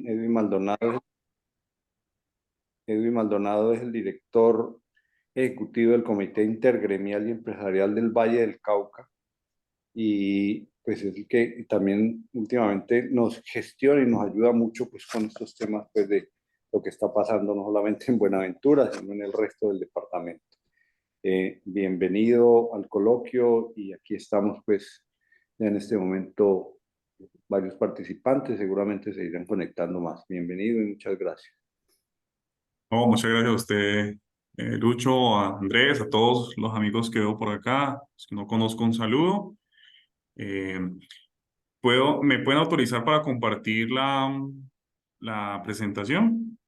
Edwin Maldonado es el director ejecutivo del Comité Intergremial y Empresarial del Valle del Cauca y pues es el que también últimamente nos gestiona y nos ayuda mucho pues con estos temas pues de lo que está pasando no solamente en Buenaventura, sino en el resto del departamento. Bienvenido al coloquio y aquí estamos pues ya en este momento varios participantes, seguramente se irán conectando más. Bienvenido y muchas gracias. Oh, muchas gracias a usted, Lucho, a Andrés, a todos los amigos que veo por acá. Los que no conozco, un saludo. Eh, ¿Me pueden autorizar para compartir la presentación?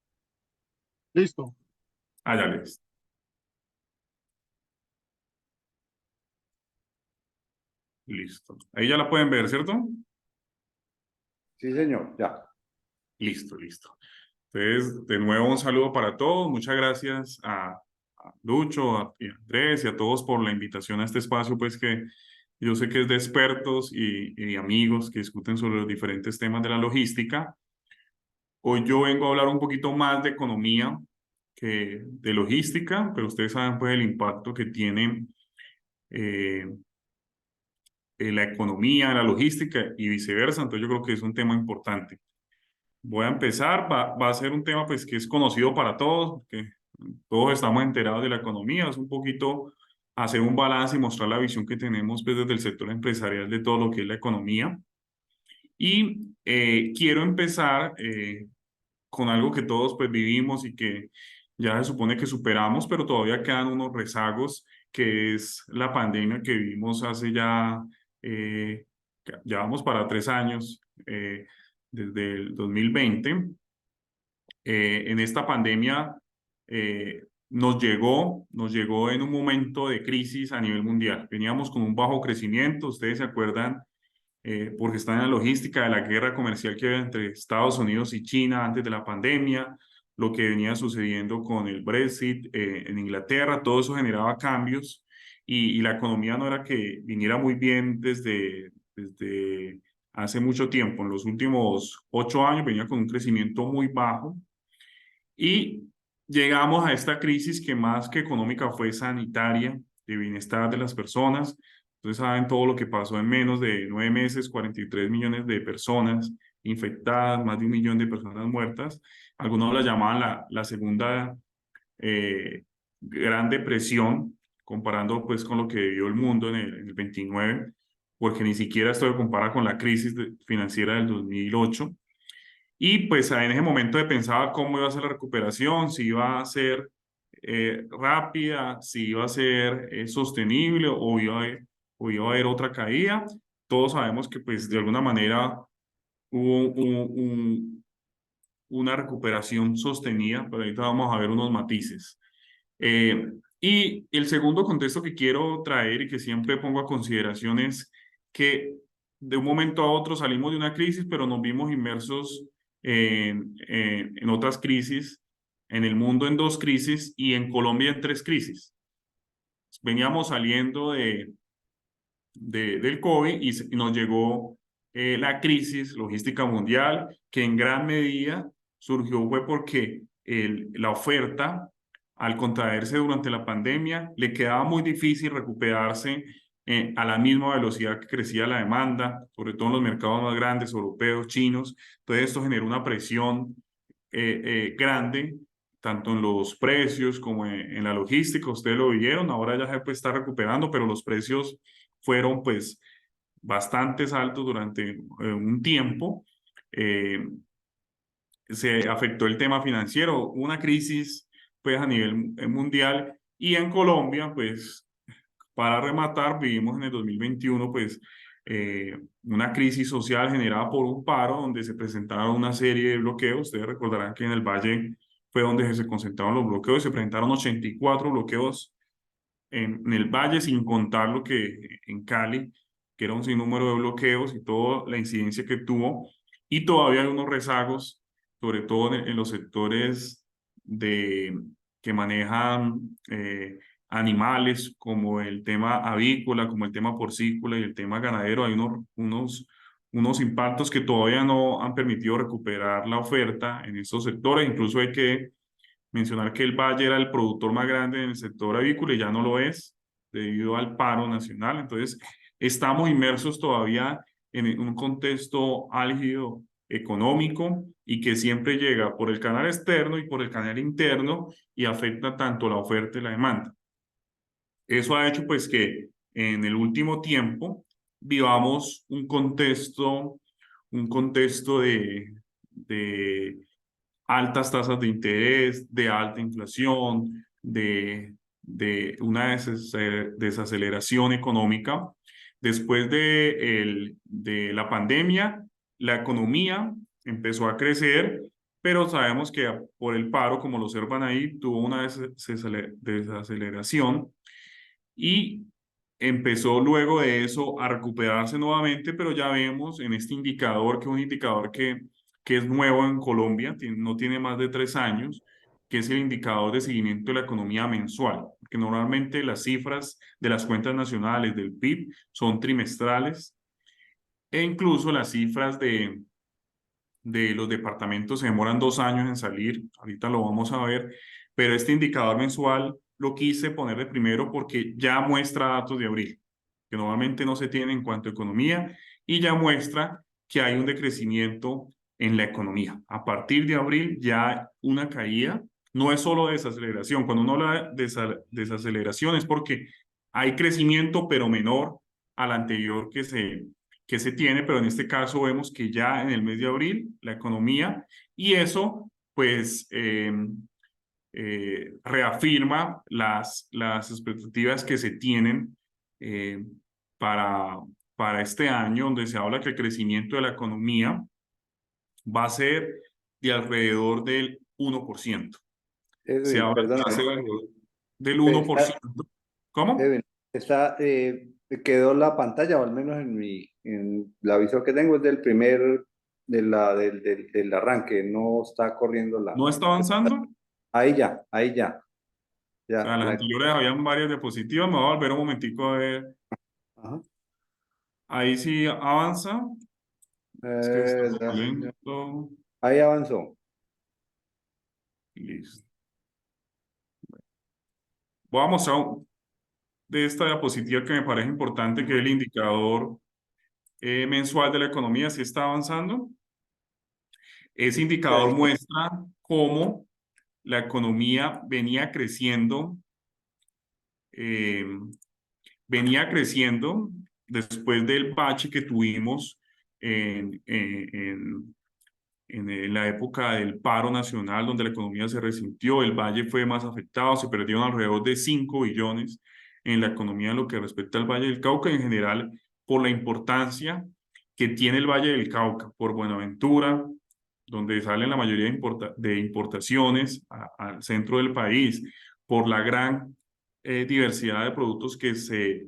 Listo. Ah, ya les. Listo. Ahí ya la pueden ver, ¿cierto? Sí, señor, ya. Listo, listo. Entonces, de nuevo, un saludo para todos. Muchas gracias a Lucho, y a Andrés y a todos por la invitación a este espacio, pues que yo sé que es de expertos y amigos que discuten sobre los diferentes temas de la logística. Hoy yo vengo a hablar un poquito más de economía que de logística, pero ustedes saben pues el impacto que tiene eh, la economía, la logística y viceversa. Entonces yo creo que es un tema importante. Voy a empezar, va a ser un tema pues que es conocido para todos, que todos estamos enterados de la economía, es un poquito hacer un balance y mostrar la visión que tenemos pues desde el sector empresarial de todo lo que es la economía. Y quiero empezar con algo que todos pues vivimos y que ya se supone que superamos, pero todavía quedan unos rezagos, que es la pandemia que vivimos hace eh, ya vamos para 3 años, desde el 2020. En esta pandemia nos llegó en un momento de crisis a nivel mundial. Veníamos con un bajo crecimiento, ustedes se acuerdan, porque está en la logística de la guerra comercial que había entre Estados Unidos y China antes de la pandemia, lo que venía sucediendo con el Brexit en Inglaterra, todo eso generaba cambios y la economía no era que viniera muy bien desde hace mucho tiempo. En los últimos 8 años venía con un crecimiento muy bajo y llegamos a esta crisis que más que económica fue sanitaria, de bienestar de las personas. Entonces saben todo lo que pasó en menos de 9 meses: 43 millones de personas infectadas, más de 1 millón de personas muertas. Algunos la llamaban la segunda eh, gran depresión, comparando pues con lo que vivió el mundo en el 29, porque ni siquiera esto se compara con la crisis financiera del 2008. Y pues en ese momento de pensaba cómo iba a ser la recuperación, si iba a ser rápida, si iba a ser sostenible o iba a haber otra caída. Todos sabemos que pues de alguna manera hubo una recuperación sostenida, pero ahorita vamos a ver unos matices. Eh, y el segundo contexto que quiero traer y que siempre pongo a consideración es que de un momento a otro salimos de una crisis, pero nos vimos inmersos en otras crisis, en el mundo en 2 crisis y en Colombia en 3 crisis. Veníamos saliendo del COVID y nos llegó la crisis logística mundial, que en gran medida surgió fue porque la oferta, al contraerse durante la pandemia, le quedaba muy difícil recuperarse a la misma velocidad que crecía la demanda, sobre todo en los mercados más grandes, europeos, chinos. Entonces esto generó una presión grande, tanto en los precios como en la logística. Ustedes lo vieron, ahora ya se puede estar recuperando, pero los precios fueron pues bastante altos durante un tiempo. Eh, Se afectó el tema financiero, una crisis pues a nivel mundial, y en Colombia pues para rematar vivimos en el 2021 pues una crisis social generada por un paro donde se presentaron una serie de bloqueos. Ustedes recordarán que en el Valle fue donde se concentraron los bloqueos, se presentaron 84 bloqueos en el Valle, sin contar lo que en Cali, que era un sinnúmero de bloqueos y toda la incidencia que tuvo. Y todavía hay unos rezagos, sobre todo en los sectores que manejan animales, como el tema avícola, como el tema porcícola y el tema ganadero. Hay unos unos impactos que todavía no han permitido recuperar la oferta en estos sectores. Incluso hay que mencionar que el Valle era el productor más grande en el sector avícola y ya no lo es debido al paro nacional. Entonces, estamos inmersos todavía en un contexto álgido económico y que siempre llega por el canal externo y por el canal interno y afecta tanto la oferta y la demanda. Eso ha hecho pues que en el último tiempo vivamos un contexto de altas tasas de interés, de alta inflación, de una desaceleración económica. Después de la pandemia, la economía empezó a crecer, pero sabemos que por el paro, como lo observan ahí, tuvo una desaceleración y empezó luego de eso a recuperarse nuevamente, pero ya vemos en este indicador, que es un indicador que es nuevo en Colombia, no tiene más de 3 años, que es el indicador de seguimiento de la economía mensual, porque normalmente las cifras de las cuentas nacionales del PIB son trimestrales e incluso las cifras de los departamentos se demoran 2 años en salir, ahorita lo vamos a ver, pero este indicador mensual lo quise poner de primero porque ya muestra datos de abril, que normalmente no se tienen en cuanto a economía, y ya muestra que hay un decrecimiento en la economía. A partir de abril ya una caída, no es solo desaceleración, cuando uno habla de desaceleración es porque hay crecimiento pero menor al anterior que se tiene, pero en este caso vemos que ya en el mes de abril la economía, y eso pues reafirma las expectativas que se tienen eh, para, para este año, donde se habla que el crecimiento de la economía va a ser de alrededor del 1%. Se Edwin, habla que va a ser perdóname. alrededor del 1%. ¿Cómo? Edwin, quedó la pantalla, o al menos en la visión que tengo, es del primer, del arranque, no está corriendo ¿No está avanzando? ahí ya, ahí ya, O sea, ya, las anteriores habían varias diapositivas. Me voy a volver un momentico a ver. ajá. Ahí sí avanza. Es que está Ya, lento. ahí avanzó. Listo. Voy a mostrar de esta diapositiva que me parece importante, que es el indicador mensual de la economía, si está avanzando. Ese indicador muestra cómo la economía eh, venía creciendo después del bache que tuvimos en, en, en la época del paro nacional, donde la economía se resintió, el Valle fue más afectado, se perdieron alrededor de 5 billones en la economía en lo que respecta al Valle del Cauca, en general, por la importancia que tiene el Valle del Cauca, por Buenaventura, donde salen la mayoría de importaciones al centro del país, por la gran diversidad de productos que se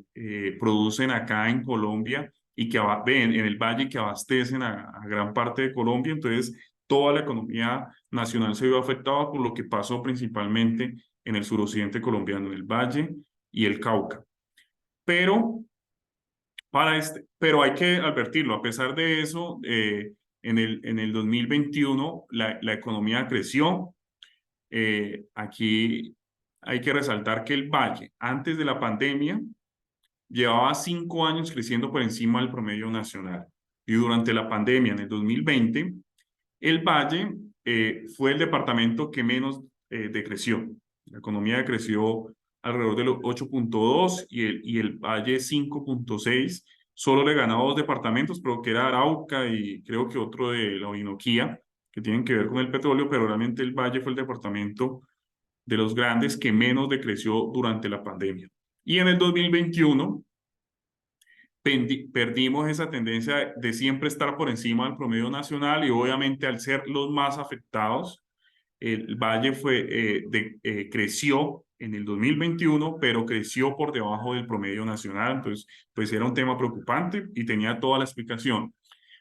producen acá en Colombia y que ven en el valle, que abastecen a gran parte de Colombia. Entonces, toda la economía nacional se vio afectada por lo que pasó principalmente en el suroccidente colombiano, en el Valle y el Cauca. Pero, pero hay que advertirlo, a pesar de eso, en el 2021 la economía creció. Aquí hay que resaltar que el Valle, antes de la pandemia, llevaba 5 años creciendo por encima del promedio nacional. Y durante la pandemia, en el 2020, el Valle fue el departamento que menos decreció. La economía decreció alrededor de los 8.2 y el Valle 5.6. Solo le ganó 2 departamentos, pero que era Arauca y creo que otro de la Orinoquía, que tienen que ver con el petróleo, pero realmente el Valle fue el departamento de los grandes que menos decreció durante la pandemia. Y en el 2021 perdimos esa tendencia de siempre estar por encima del promedio nacional, y obviamente al ser los más afectados, el Valle creció en el 2021, pero creció por debajo del promedio nacional. Entonces, pues era un tema preocupante y tenía toda la explicación.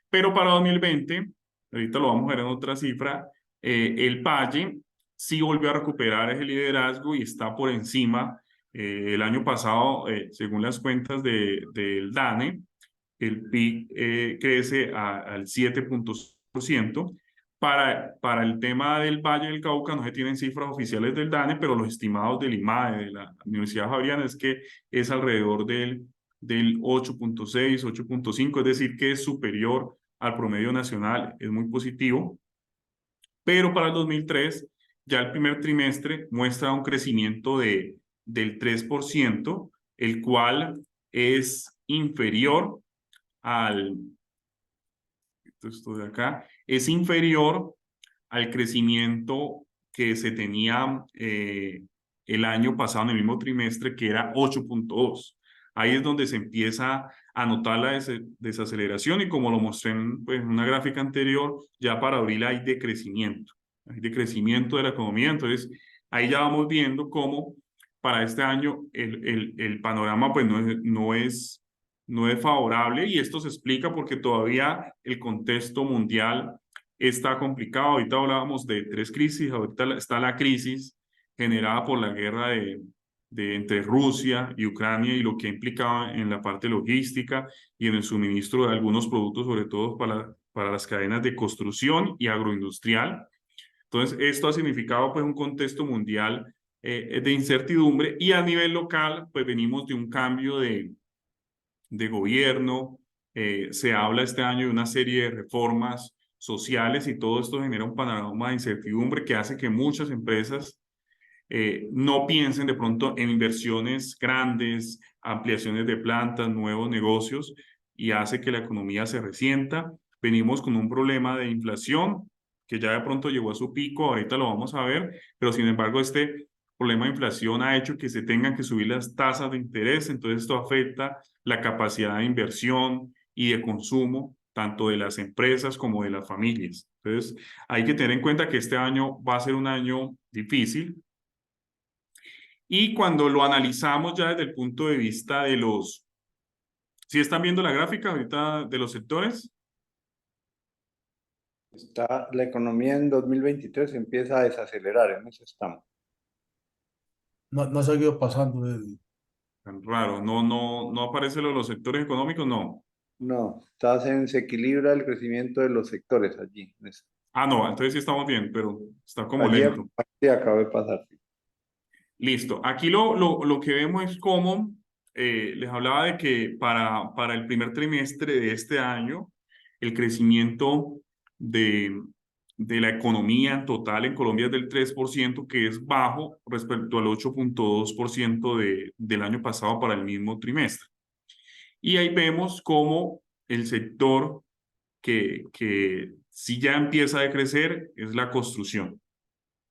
Pero para 2020, ahorita lo vamos a ver en otra cifra, el Valle sí volvió a recuperar ese liderazgo y está por encima. El año pasado, según las cuentas del DANE, el PIB crece al 7.6%. Para el tema del Valle del Cauca no se tienen cifras oficiales del DANE, pero los estimados del IMAE, de la Universidad Javeriana, es que es alrededor del 8.6, 8.5, es decir, que es superior al promedio nacional, es muy positivo. Pero para el 2003, ya el primer trimestre muestra un crecimiento del 3%, el cual es inferior esto de acá, es inferior al crecimiento que se tenía el año pasado en el mismo trimestre, que era 8.2. Ahí es donde se empieza a notar la desaceleración y como lo mostré en pues, una gráfica anterior, ya para abril hay decrecimiento de la economía. Entonces, ahí ya vamos viendo cómo para este año el panorama pues no es favorable y esto se explica porque todavía el contexto mundial está complicado. Ahorita hablábamos de 3 crisis, ahorita está la crisis generada por la guerra entre Rusia y Ucrania y lo que ha implicado en la parte logística y en el suministro de algunos productos, sobre todo para las cadenas de construcción y agroindustrial. Entonces, esto ha significado pues un contexto mundial de incertidumbre y a nivel local pues venimos de un cambio de gobierno, se habla este año de una serie de reformas sociales y todo esto genera un panorama de incertidumbre que hace que muchas empresas no piensen de pronto en inversiones grandes, ampliaciones de plantas, nuevos negocios y hace que la economía se resienta. Venimos con un problema de inflación que ya de pronto llegó a su pico, ahorita lo vamos a ver, pero sin embargo este problema de inflación ha hecho que se tengan que subir las tasas de interés, entonces esto afecta la capacidad de inversión y de consumo tanto de las empresas como de las familias. Entonces hay que tener en cuenta que este año va a ser un año difícil, y cuando lo analizamos ya desde el punto de vista de los... ¿Sí están viendo la gráfica ahorita de los sectores? Está, la economía en 2023 empieza a desacelerar, en eso estamos. No ha seguido pasando. Tan raro, no aparece lo de los sectores económicos, no. No, se equilibra el crecimiento de los sectores allí. Ah, no, entonces sí estamos bien, pero está como Allí lento. acaba de pasar. Listo. Aquí lo que vemos es cómo les hablaba de que para el primer trimestre de este año, el crecimiento de la economía total en Colombia es del 3%, que es bajo respecto al 8.2% del año pasado para el mismo trimestre. Y ahí vemos cómo el sector que sí ya empieza a decrecer es la construcción.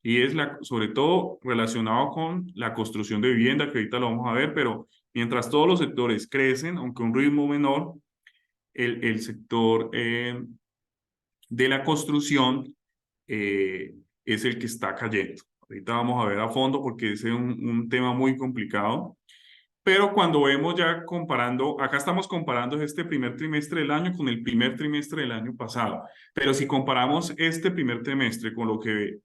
Y es sobre todo relacionado con la construcción de vivienda, que ahorita lo vamos a ver, pero mientras todos los sectores crecen, aunque a un ritmo menor, el sector de la construcción es el que está cayendo. Ahorita vamos a ver a fondo porque ese es un tema muy complicado. Pero cuando vemos ya comparando, acá estamos comparando este primer trimestre del año con el primer trimestre del año pasado. Pero si comparamos este primer trimestre con lo que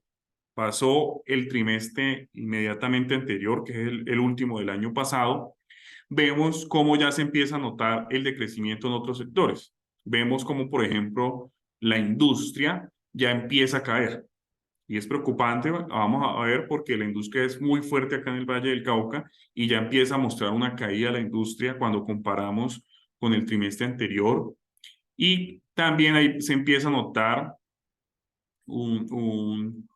pasó el trimestre inmediatamente anterior, que es el último del año pasado, vemos cómo ya se empieza a notar el decrecimiento en otros sectores. Vemos como, por ejemplo, la industria ya empieza a caer. Y es preocupante, vamos a ver, porque la industria es muy fuerte acá en el Valle del Cauca y ya empieza a mostrar una caída de la industria cuando comparamos con el trimestre anterior. Y también ahí se empieza a notar un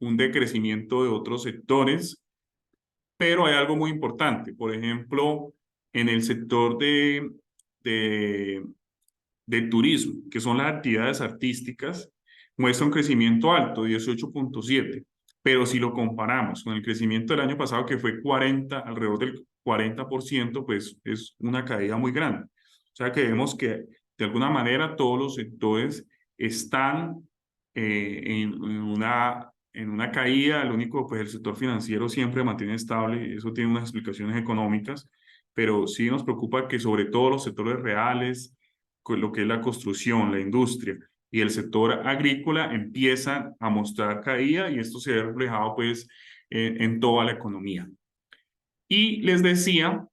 decrecimiento de otros sectores, pero hay algo muy importante. Por ejemplo, en el sector de, de turismo, que son las actividades artísticas, muestra un crecimiento alto, 18.7, pero si lo comparamos con el crecimiento del año pasado, que fue alrededor del 40%, pues es una caída muy grande. O sea que vemos que de alguna manera todos los sectores están en una caída. El único, pues el sector financiero siempre mantiene estable, eso tiene unas explicaciones económicas, pero sí nos preocupa que sobre todo los sectores reales, con lo que es la construcción, la industria y el sector agrícola empiezan a mostrar caída y esto se ve reflejado pues en toda la economía. Y les decía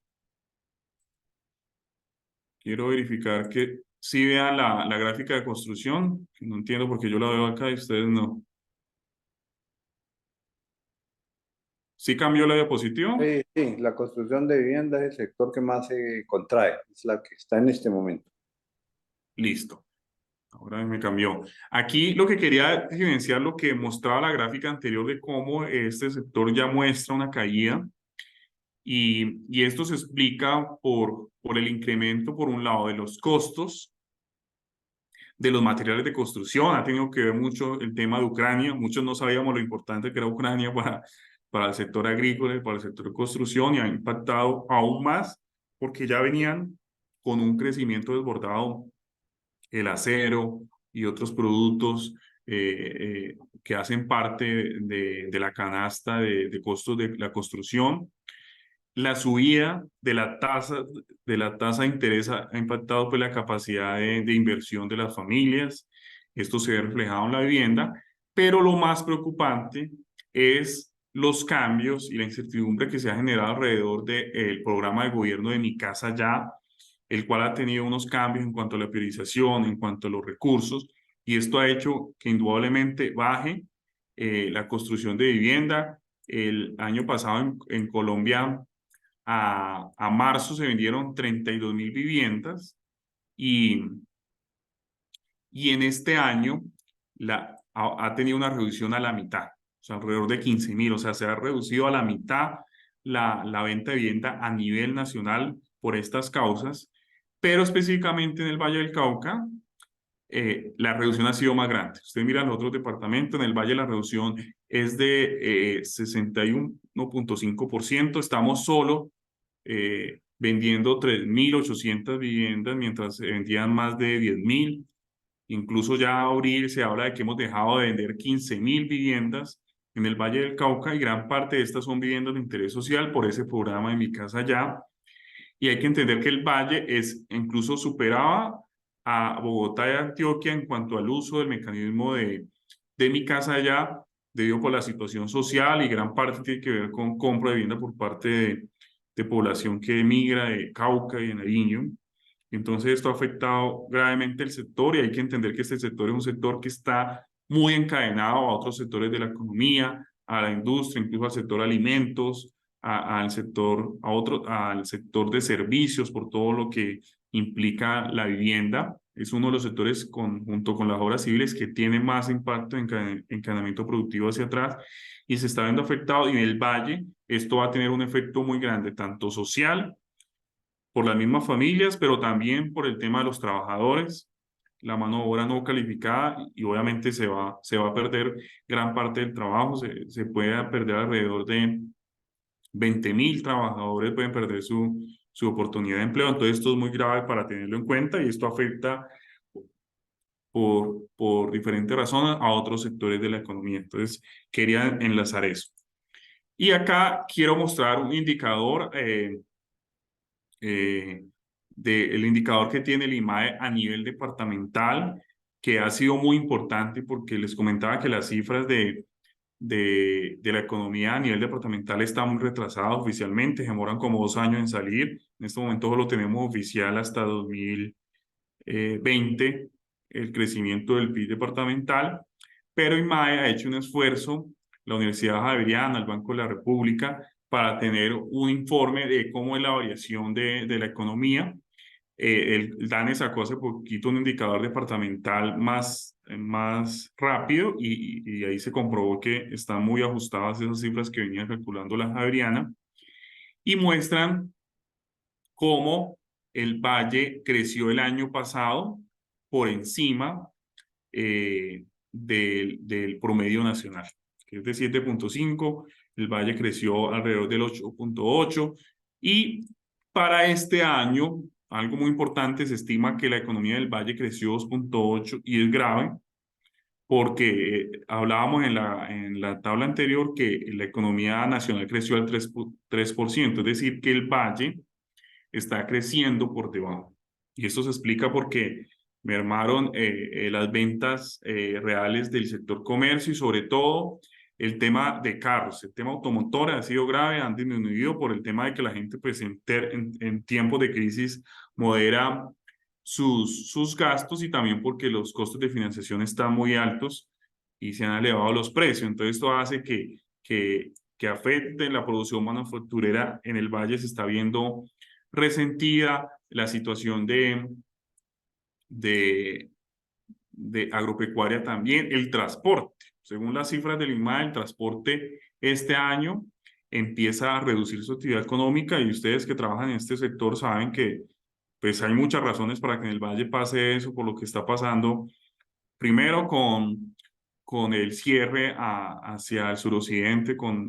Quiero verificar que sí vean la gráfica de construcción. No entiendo por qué yo la veo acá y ustedes no. ¿Sí cambió la diapositiva? Sí, la construcción de vivienda es el sector que más se contrae, es la que está en este momento. Listo. Ahora me cambió. Aquí lo que quería evidenciar lo que mostraba la gráfica anterior de cómo este sector ya muestra una caída y esto se explica por el incremento, por un lado, de los costos de los materiales de construcción. Ha tenido que ver mucho el tema de Ucrania. Muchos no sabíamos lo importante que era Ucrania para el sector agrícola y para el sector de construcción y ha impactado aún más porque ya venían con un crecimiento desbordado el acero y otros productos que hacen parte de la canasta de costos de la construcción. La subida de la tasa de interés ha impactado pues, la capacidad de inversión de las familias. Esto se ve reflejado en la vivienda, pero lo más preocupante es los cambios y la incertidumbre que se ha generado alrededor del programa de gobierno de Mi Casa Ya, el cual ha tenido unos cambios en cuanto a la priorización, en cuanto a los recursos, y esto ha hecho que indudablemente baje la construcción de vivienda. El año pasado en Colombia a marzo se vendieron 32.000 viviendas y, y en este año ha tenido una reducción a la mitad, o sea, alrededor de 15.000, o sea, se ha reducido a la mitad la venta de vivienda a nivel nacional por estas causas, pero específicamente en el Valle del Cauca, la reducción ha sido más grande. Usted mira los otros departamentos, en el Valle la reducción es de 61.5%, estamos solo vendiendo 3.800 viviendas mientras se vendían más de 10.000. Incluso ya abril se habla de que hemos dejado de vender 15.000 viviendas en el Valle del Cauca y gran parte de estas son viviendas de interés social por ese programa de Mi Casa Ya. Y hay que entender que el Valle incluso superaba a Bogotá y Antioquia en cuanto al uso del mecanismo de Mi Casa Ya, debido por la situación social y gran parte tiene que ver con compra de vivienda por parte de población que emigra de Cauca y de Nariño. Entonces esto ha afectado gravemente el sector y hay que entender que este sector es un sector que está muy encadenado a otros sectores de la economía, a la industria, incluso al sector alimentos, al sector de servicios, por todo lo que implica la vivienda. Es uno de los sectores junto con las obras civiles que tiene más impacto en encadenamiento productivo hacia atrás y se está viendo afectado. Y en el Valle esto va a tener un efecto muy grande, tanto social, por las mismas familias, pero también por el tema de los trabajadores, la mano de obra no calificada y obviamente se va a perder gran parte del trabajo, se puede perder alrededor de 20.000 trabajadores pueden perder su oportunidad de empleo. Entonces, esto es muy grave para tenerlo en cuenta y esto afecta por diferentes razones a otros sectores de la economía. Entonces, quería enlazar eso. Y acá quiero mostrar un indicador, el indicador que tiene el IMAE a nivel departamental, que ha sido muy importante porque les comentaba que las cifras de la economía a nivel departamental está muy retrasada oficialmente, demoran como 2 años en salir. En este momento solo tenemos oficial hasta 2020 el crecimiento del PIB departamental, pero IMAE ha hecho un esfuerzo, la Universidad Javeriana, el Banco de la República, para tener un informe de cómo es la variación de la economía. El DANE sacó hace poquito un indicador departamental más rápido y ahí se comprobó que están muy ajustadas esas cifras que venía calculando la Javeriana y muestran cómo el Valle creció el año pasado por encima del promedio nacional, que es de 7.5, el Valle creció alrededor del 8.8 y para este año, algo muy importante, se estima que la economía del Valle creció 2.8 y es grave porque hablábamos en la tabla anterior que la economía nacional creció al 3%, es decir, que el Valle está creciendo por debajo. Y esto se explica porque mermaron las ventas reales del sector comercio y sobre todo el tema de carros, el tema automotor ha sido grave, han disminuido por el tema de que la gente pues en tiempos de crisis modera sus gastos y también porque los costos de financiación están muy altos y se han elevado los precios. Entonces esto hace que afecte la producción manufacturera en el valle, se está viendo resentida, la situación de, de agropecuaria también, el transporte. Según las cifras del INMAE, el transporte este año empieza a reducir su actividad económica y ustedes que trabajan en este sector saben que pues hay muchas razones para que en el Valle pase eso, por lo que está pasando primero con el cierre hacia el suroccidente, con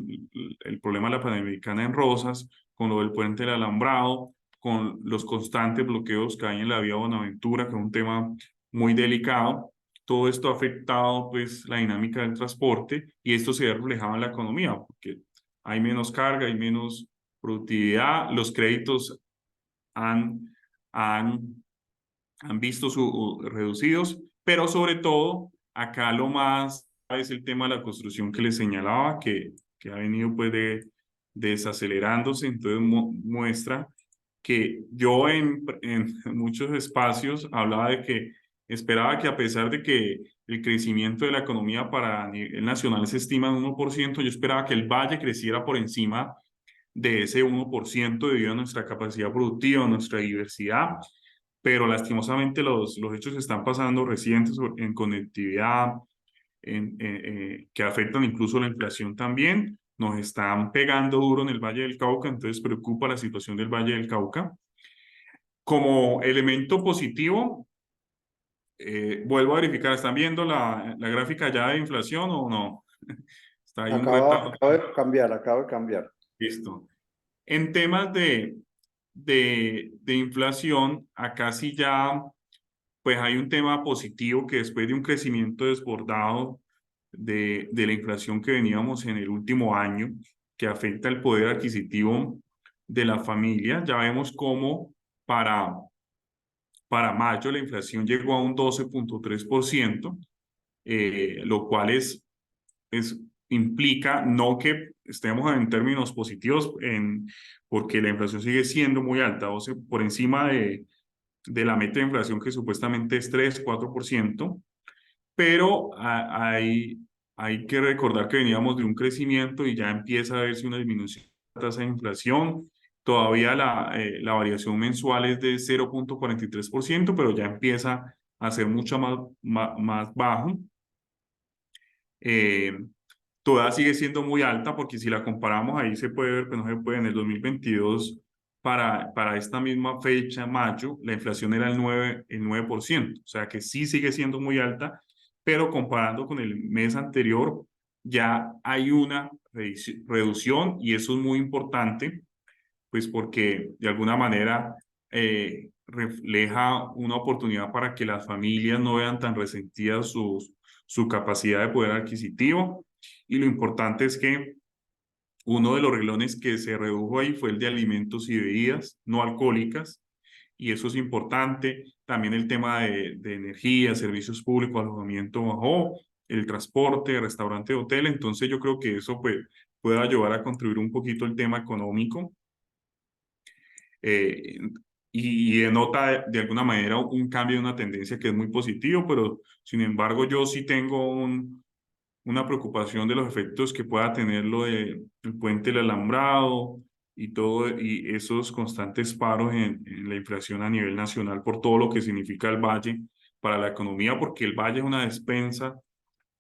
el problema de la Panamericana en Rosas, con lo del puente del Alambrado, con los constantes bloqueos que hay en la vía Buenaventura, que es un tema muy delicado. Todo esto ha afectado pues la dinámica del transporte y esto se ve reflejado en la economía, porque hay menos carga, hay menos productividad, los créditos han, han han visto reducidos, pero sobre todo acá lo más es el tema de la construcción que les señalaba, que ha venido pues desacelerándose, entonces muestra que yo en muchos espacios hablaba de que esperaba que a pesar de que el crecimiento de la economía para nivel nacional se estima en 1%, yo esperaba que el valle creciera por encima de ese 1% debido a nuestra capacidad productiva, a nuestra diversidad, pero lastimosamente los hechos que están pasando recientes en conectividad, que afectan incluso la inflación también, nos están pegando duro en el Valle del Cauca, entonces preocupa la situación del Valle del Cauca. Como elemento positivo, vuelvo a verificar, ¿están viendo la gráfica ya de inflación o no? Está ahí un retardo. Acaba de cambiar. Listo. En temas de inflación, acá sí ya pues hay un tema positivo que después de un crecimiento desbordado de la inflación que veníamos en el último año, que afecta el poder adquisitivo de la familia, ya vemos cómo para mayo la inflación llegó a un 12.3%, lo cual implica no que estemos en términos positivos, porque la inflación sigue siendo muy alta, o sea, por encima de la meta de inflación que supuestamente es 3-4%, pero hay que recordar que veníamos de un crecimiento y ya empieza a verse una disminución de la tasa de inflación. Todavía la variación mensual es de 0.43%, pero ya empieza a ser mucho más bajo. Todavía sigue siendo muy alta porque si la comparamos ahí se puede ver que no se puede en el 2022 para esta misma fecha, mayo, la inflación era el 9%, o sea que sí sigue siendo muy alta, pero comparando con el mes anterior ya hay una reducción y eso es muy importante, pues porque de alguna manera refleja una oportunidad para que las familias no vean tan resentidas su capacidad de poder adquisitivo. Y lo importante es que uno de los reglones que se redujo ahí fue el de alimentos y bebidas no alcohólicas, y eso es importante. También el tema de energía, servicios públicos, alojamiento bajó, el transporte, restaurante, hotel. Entonces yo creo que eso pues, puede ayudar a contribuir un poquito el tema económico. Eh, y denota de alguna manera un cambio de una tendencia que es muy positivo, pero sin embargo yo sí tengo una preocupación de los efectos que pueda tener lo del puente del alambrado y todo, y esos constantes paros en la inflación a nivel nacional por todo lo que significa el valle para la economía, porque el valle es una despensa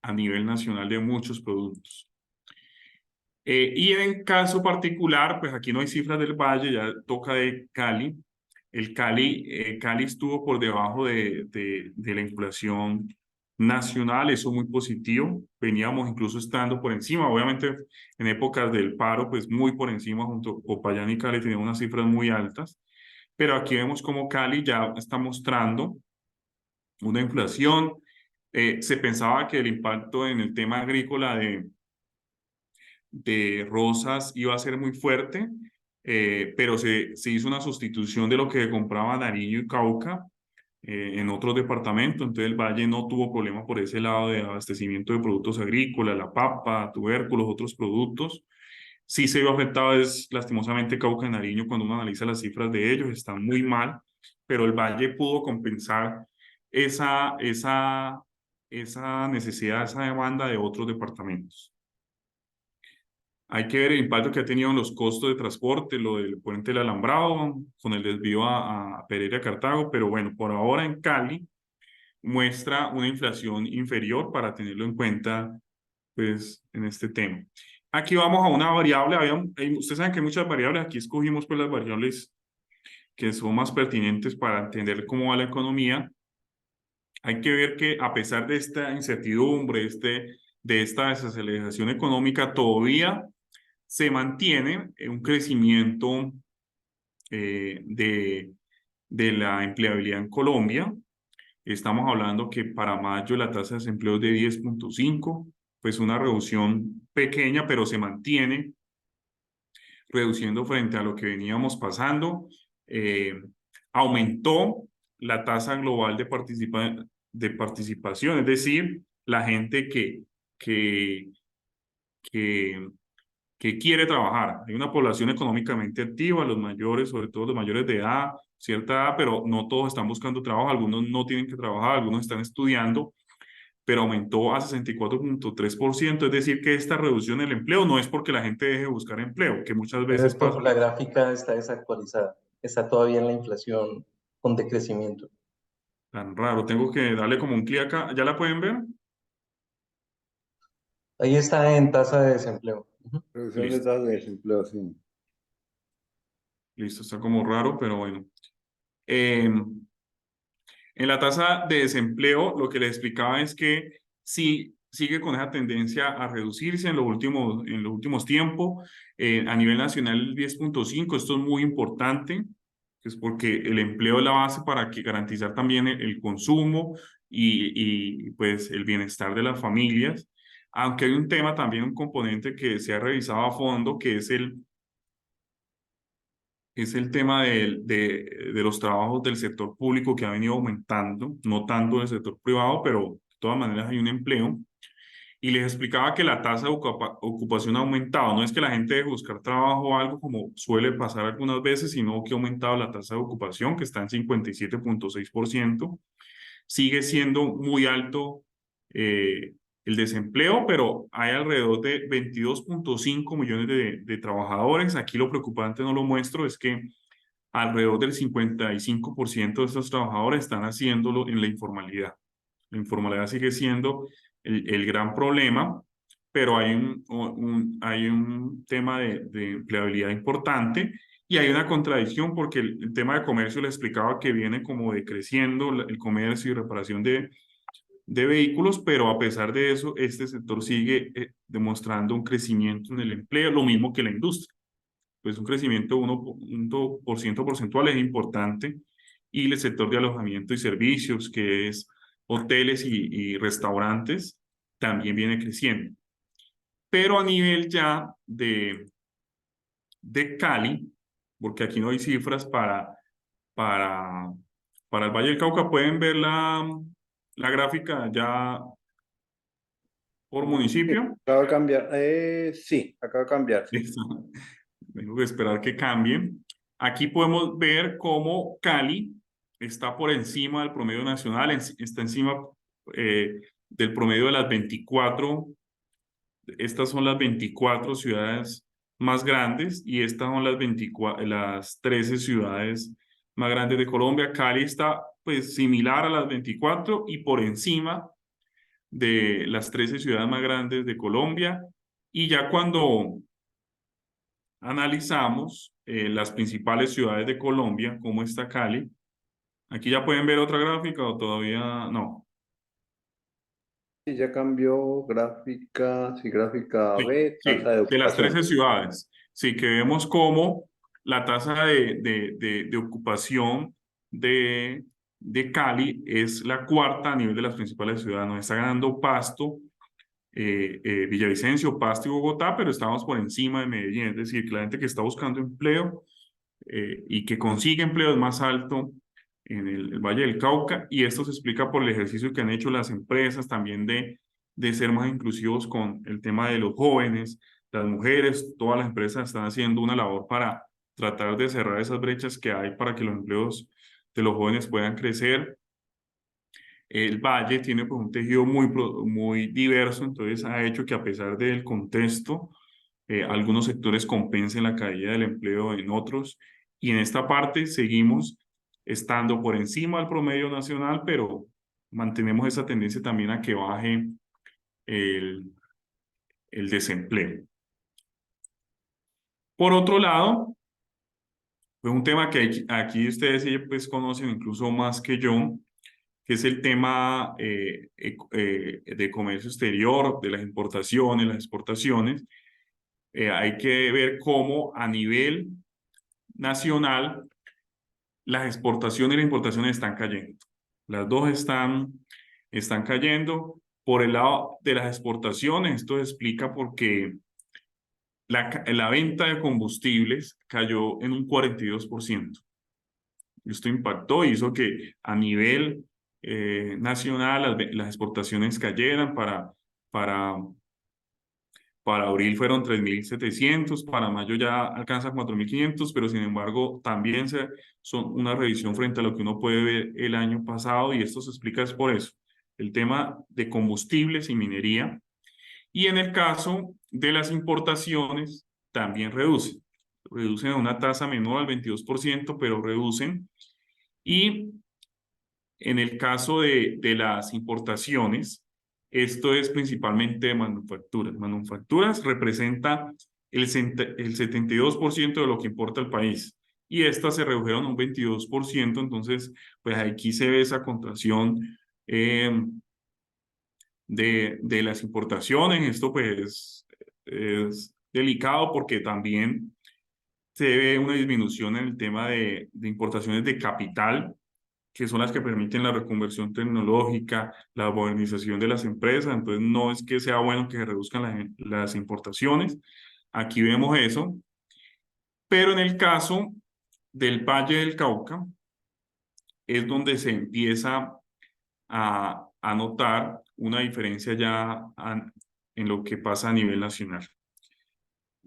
a nivel nacional de muchos productos. Y en caso particular, pues aquí no hay cifras del Valle, ya toca de Cali. Cali estuvo por debajo de la inflación nacional, eso muy positivo. Veníamos incluso estando por encima, obviamente en épocas del paro, pues muy por encima, junto con Popayán y Cali tenían unas cifras muy altas. Pero aquí vemos como Cali ya está mostrando una inflación. Se pensaba que el impacto en el tema agrícola de Rosas iba a ser muy fuerte, pero se hizo una sustitución de lo que compraba Nariño y Cauca. en otros departamentos, entonces el Valle no tuvo problema por ese lado de abastecimiento de productos agrícolas, la papa, tubérculos, otros productos. Sí se vio afectado es lastimosamente Cauca y Nariño cuando uno analiza las cifras de ellos, están muy mal, pero el Valle pudo compensar esa necesidad, esa demanda de otros departamentos. Hay que ver el impacto que ha tenido en los costos de transporte, lo del puente del Alambrado, con el desvío a Pereira, Cartago, pero bueno, por ahora en Cali muestra una inflación inferior para tenerlo en cuenta, pues, en este tema. Aquí vamos a una variable, ustedes saben que hay muchas variables, aquí escogimos pues las variables que son más pertinentes para entender cómo va la economía. Hay que ver que a pesar de esta incertidumbre, de esta desaceleración económica, todavía se mantiene un crecimiento de la empleabilidad en Colombia. Estamos hablando que para mayo la tasa de desempleo es de 10.5, pues una reducción pequeña, pero se mantiene reduciendo frente a lo que veníamos pasando. Aumentó la tasa global de participación, es decir, la gente que, que, que quiere trabajar. Hay una población económicamente activa, los mayores, sobre todo los mayores de edad, cierta edad, pero no todos están buscando trabajo, algunos no tienen que trabajar, algunos están estudiando, pero aumentó a 64.3%, es decir, que esta reducción del empleo no es porque la gente deje de buscar empleo, que muchas Pero veces esto, pasa. la gráfica está desactualizada. Está todavía en la inflación con decrecimiento. Tan raro, tengo que darle como un clic acá, ¿ya la pueden ver? Ahí está en tasa de desempleo. Ujú. Reducción de Listo, tasas de desempleo, sí. listo, está como raro, pero bueno. En la tasa de desempleo, lo que les explicaba es que sí sigue con esa tendencia a reducirse en los últimos tiempos. A nivel nacional, el 10.5, esto es muy importante, es porque el empleo es la base para que garantizar también el consumo pues el bienestar de las familias. Aunque hay un tema también, un componente que se ha revisado a fondo, que es el tema de los trabajos del sector público que ha venido aumentando, no tanto del sector privado, pero de todas maneras hay un empleo. Y les explicaba que la tasa de ocupación ha aumentado. No es que la gente deje de buscar trabajo o algo como suele pasar algunas veces, sino que ha aumentado la tasa de ocupación, que está en 57.6%. Sigue siendo muy alto el desempleo, pero hay alrededor de 22.5 millones de trabajadores. Aquí lo preocupante, no lo muestro, es que alrededor del 55% de estos trabajadores están haciéndolo en la informalidad. La informalidad sigue siendo el gran problema, pero hay un tema de empleabilidad importante y hay una contradicción porque el tema de comercio le explicaba que viene como decreciendo el comercio y reparación de vehículos, pero a pesar de eso, este sector sigue demostrando un crecimiento en el empleo, lo mismo que la industria. Pues un crecimiento de 1% porcentual es importante, y el sector de alojamiento y servicios, que es hoteles y restaurantes, también viene creciendo. Pero a nivel ya de Cali, porque aquí no hay cifras para, para el Valle del Cauca, pueden ver la gráfica ya por municipio. Acaba de cambiar. Sí, acaba de cambiar, sí. Listo. Tengo que esperar que cambien. Aquí podemos ver cómo Cali está por encima del promedio nacional, está encima del promedio de las 24. Estas son las 24 ciudades más grandes y estas son las 13 ciudades más grandes de Colombia. Cali está pues similar a las 24 y por encima de las 13 ciudades más grandes de Colombia. Y ya cuando analizamos las principales ciudades de Colombia, cómo está Cali. Aquí ya pueden ver otra gráfica o todavía no. Sí, ya cambió gráfica, sí, gráfica Sí, B, tasa sí, de de las ocupación. 13 ciudades. Sí, que vemos cómo la tasa de ocupación de Cali es la cuarta a nivel de las principales ciudades. Nos está ganando Pasto, Villavicencio, Pasto y Bogotá, pero estamos por encima de Medellín. Es decir, que la gente que está buscando empleo y que consigue empleo es más alto en el Valle del Cauca, y esto se explica por el ejercicio que han hecho las empresas también de ser más inclusivos con el tema de los jóvenes, las mujeres. Todas las empresas están haciendo una labor para tratar de cerrar esas brechas que hay para que los empleos de los jóvenes puedan crecer. El valle tiene pues, un tejido muy diverso, entonces ha hecho que a pesar del contexto, algunos sectores compensen la caída del empleo en otros, y en esta parte seguimos estando por encima del promedio nacional, pero mantenemos esa tendencia también a que baje el, el desempleo. Por otro lado, pues un tema que aquí ustedes pues, conocen incluso más que yo, que es el tema de comercio exterior, de las importaciones, las exportaciones. Hay que ver cómo a nivel nacional las exportaciones y las importaciones están cayendo. Las dos están cayendo. Por el lado de las exportaciones, esto explica por qué la venta de combustibles cayó en un 42%. Esto impactó y hizo que a nivel nacional las exportaciones cayeran. Para abril fueron 3.700, para mayo ya alcanza 4.500, pero sin embargo también son una revisión frente a lo que uno puede ver el año pasado, y esto se explica es por eso, el tema de combustibles y minería. Y en el caso de las importaciones también reducen a una tasa menor al 22%, pero reducen. Y en el caso de las importaciones, esto es principalmente de manufacturas. Manufacturas representa el 72% de lo que importa el país, y estas se redujeron un 22%, entonces pues aquí se ve esa contracción de las importaciones. Esto pues es delicado porque también se ve una disminución en el tema de importaciones de capital, que son las que permiten la reconversión tecnológica, la modernización de las empresas. Entonces, no es que sea bueno que se reduzcan las importaciones. Aquí vemos eso. Pero en el caso del Valle del Cauca, es donde se empieza a notar una diferencia ya en lo que pasa a nivel nacional.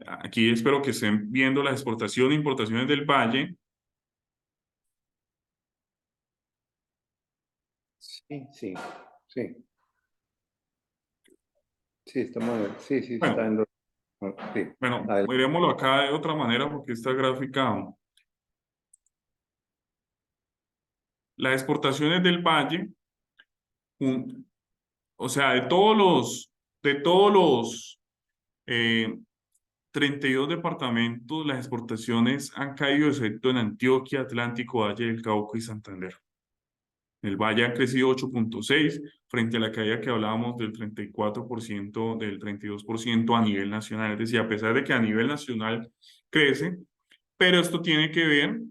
Aquí espero que estén viendo las exportaciones e importaciones del Valle. Sí, sí, sí. Sí, estamos, sí, sí, está Bueno, en sí, bueno, adelante. veremoslo acá de otra manera porque esta gráfica, las exportaciones del Valle, o sea, de todos los 32 departamentos, las exportaciones han caído, excepto en Antioquia, Atlántico, Valle del Cauca y Santander. El Valle ha crecido 8.6 frente a la caída que hablábamos del 34%, del 32% a nivel nacional. Es decir, a pesar de que a nivel nacional crece, pero esto tiene que ver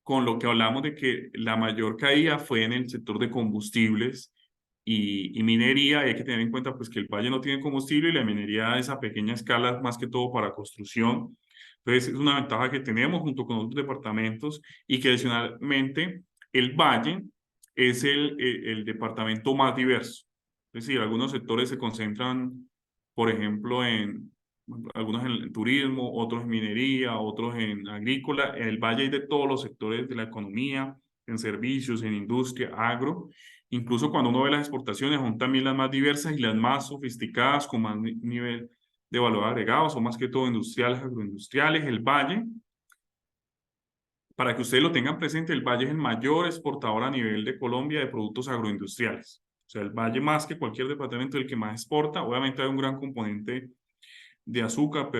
con lo que hablamos de que la mayor caída fue en el sector de combustibles y minería. Y hay que tener en cuenta pues que el Valle no tiene combustible y la minería es a pequeña escala, más que todo para construcción. Entonces es una ventaja que tenemos junto con otros departamentos, y que adicionalmente el Valle es el departamento más diverso. Es decir, algunos sectores se concentran, por ejemplo, algunos en el turismo, otros en minería, otros en agrícola. En el Valle hay de todos los sectores de la economía, en servicios, en industria, agro. Incluso cuando uno ve las exportaciones, son también las más diversas y las más sofisticadas, con más nivel de valor agregado, son más que todo industriales, agroindustriales. El Valle, para que ustedes lo tengan presente, el Valle es el mayor exportador a nivel de Colombia de productos agroindustriales. O sea, el Valle, más que cualquier departamento, es el que más exporta. Obviamente hay un gran componente de azúcar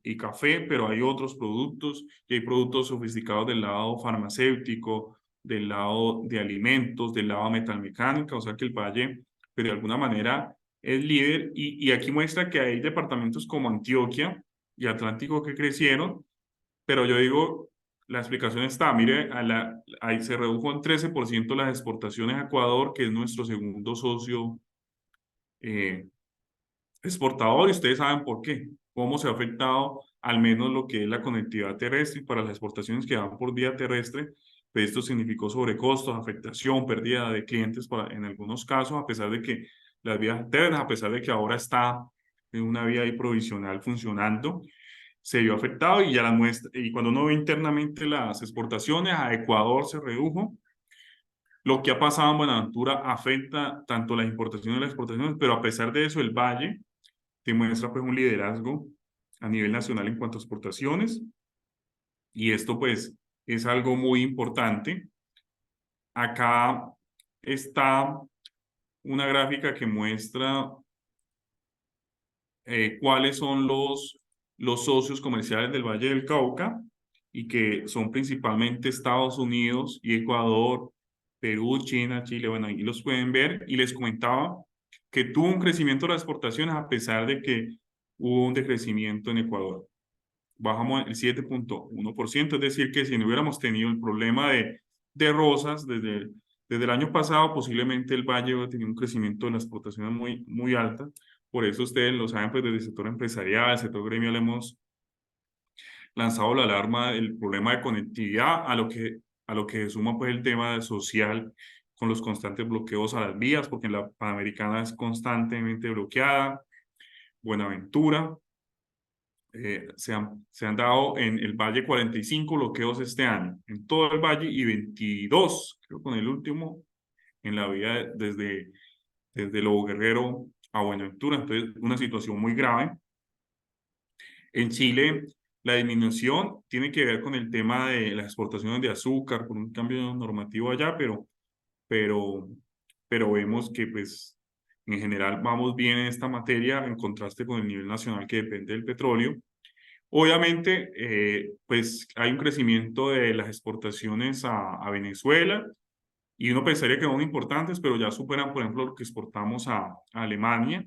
y café, pero hay otros productos, y hay productos sofisticados del lado farmacéutico, del lado de alimentos, del lado metalmecánica. O sea que el Valle, pero de alguna manera, es líder, y aquí muestra que hay departamentos como Antioquia y Atlántico que crecieron, pero yo digo, la explicación está, mire, ahí se redujo en 13% las exportaciones a Ecuador, que es nuestro segundo socio eh, exportador, y ustedes saben por qué, cómo se ha afectado al menos lo que es la conectividad terrestre para las exportaciones que van por vía terrestre. pues esto significó sobrecostos, afectación, pérdida de clientes en algunos casos, a pesar de que las vías alternas, a pesar de que ahora está en una vía ahí provisional funcionando, se vio afectado y ya las muestras, y cuando uno ve internamente las exportaciones, a Ecuador se redujo. Lo que ha pasado en Buenaventura afecta tanto las importaciones y las exportaciones, pero a pesar de eso, el Valle demuestra pues un liderazgo a nivel nacional en cuanto a exportaciones, y esto pues es algo muy importante. Acá está una gráfica que muestra cuáles son los socios comerciales del Valle del Cauca, y que son principalmente Estados Unidos y Ecuador, Perú, China, Chile. Bueno, ahí los pueden ver, y les comentaba que tuvo un crecimiento de las exportaciones a pesar de que hubo un decrecimiento en Ecuador. Bajamos el 7.1%, es decir, que si no hubiéramos tenido el problema de rosas desde el año pasado, posiblemente el Valle hubiera tenido un crecimiento de las exportaciones muy alta. Por eso ustedes lo saben, pues desde el sector empresarial, el sector gremial, hemos lanzado la alarma del problema de conectividad, a lo que se suma pues el tema social, con los constantes bloqueos a las vías, porque la Panamericana es constantemente bloqueada. Buenaventura, se han dado en el Valle 45 bloqueos este año, en todo el Valle, y 22, creo, con el último, en la vía desde Lobo Guerrero a Buenaventura. Entonces, una situación muy grave. En Chile, la disminución tiene que ver con el tema de las exportaciones de azúcar, con un cambio normativo allá, pero, pero vemos que pues en general vamos bien en esta materia en contraste con el nivel nacional, que depende del petróleo. Obviamente, pues hay un crecimiento de las exportaciones a Venezuela, y uno pensaría que son importantes, pero ya superan, por ejemplo, lo que exportamos a Alemania.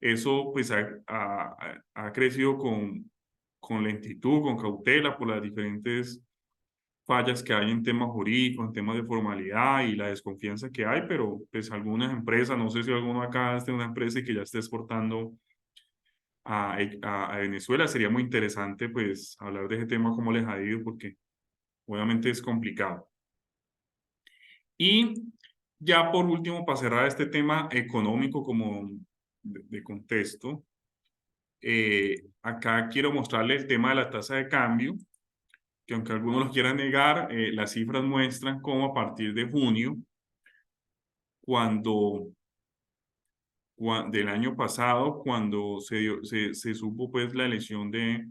Eso pues ha crecido con lentitud, con cautela, por las diferentes fallas que hay en temas jurídicos, en temas de formalidad y la desconfianza que hay, pero pues algunas empresas, no sé si alguno acá esté en una empresa y que ya esté exportando a Venezuela, sería muy interesante pues hablar de ese tema, cómo les ha ido, porque obviamente es complicado. Y ya por último, para cerrar este tema económico como de contexto, acá quiero mostrarles el tema de la tasa de cambio, que aunque algunos lo quieran negar, las cifras muestran cómo a partir de junio, cuando del año pasado, cuando se supo pues la elección de,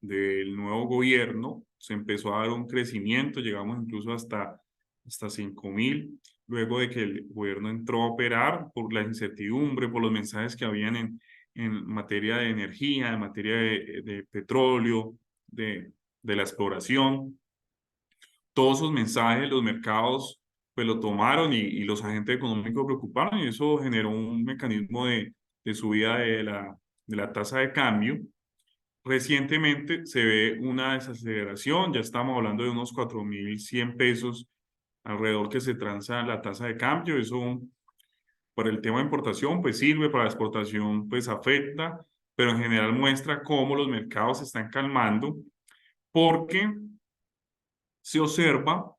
del nuevo gobierno, se empezó a dar un crecimiento, llegamos incluso hasta 5.000, luego de que el gobierno entró a operar, por la incertidumbre, por los mensajes que habían en materia de energía, en materia de petróleo, de la exploración. Todos esos mensajes los mercados pues lo tomaron, y los agentes económicos preocuparon, y eso generó un mecanismo de subida de la tasa de cambio. Recientemente se ve una desaceleración, ya estamos hablando de unos 4.100 pesos alrededor que se transa la tasa de cambio. Eso por el tema de importación pues sirve, para la exportación pues afecta, pero en general muestra cómo los mercados se están calmando, porque se observa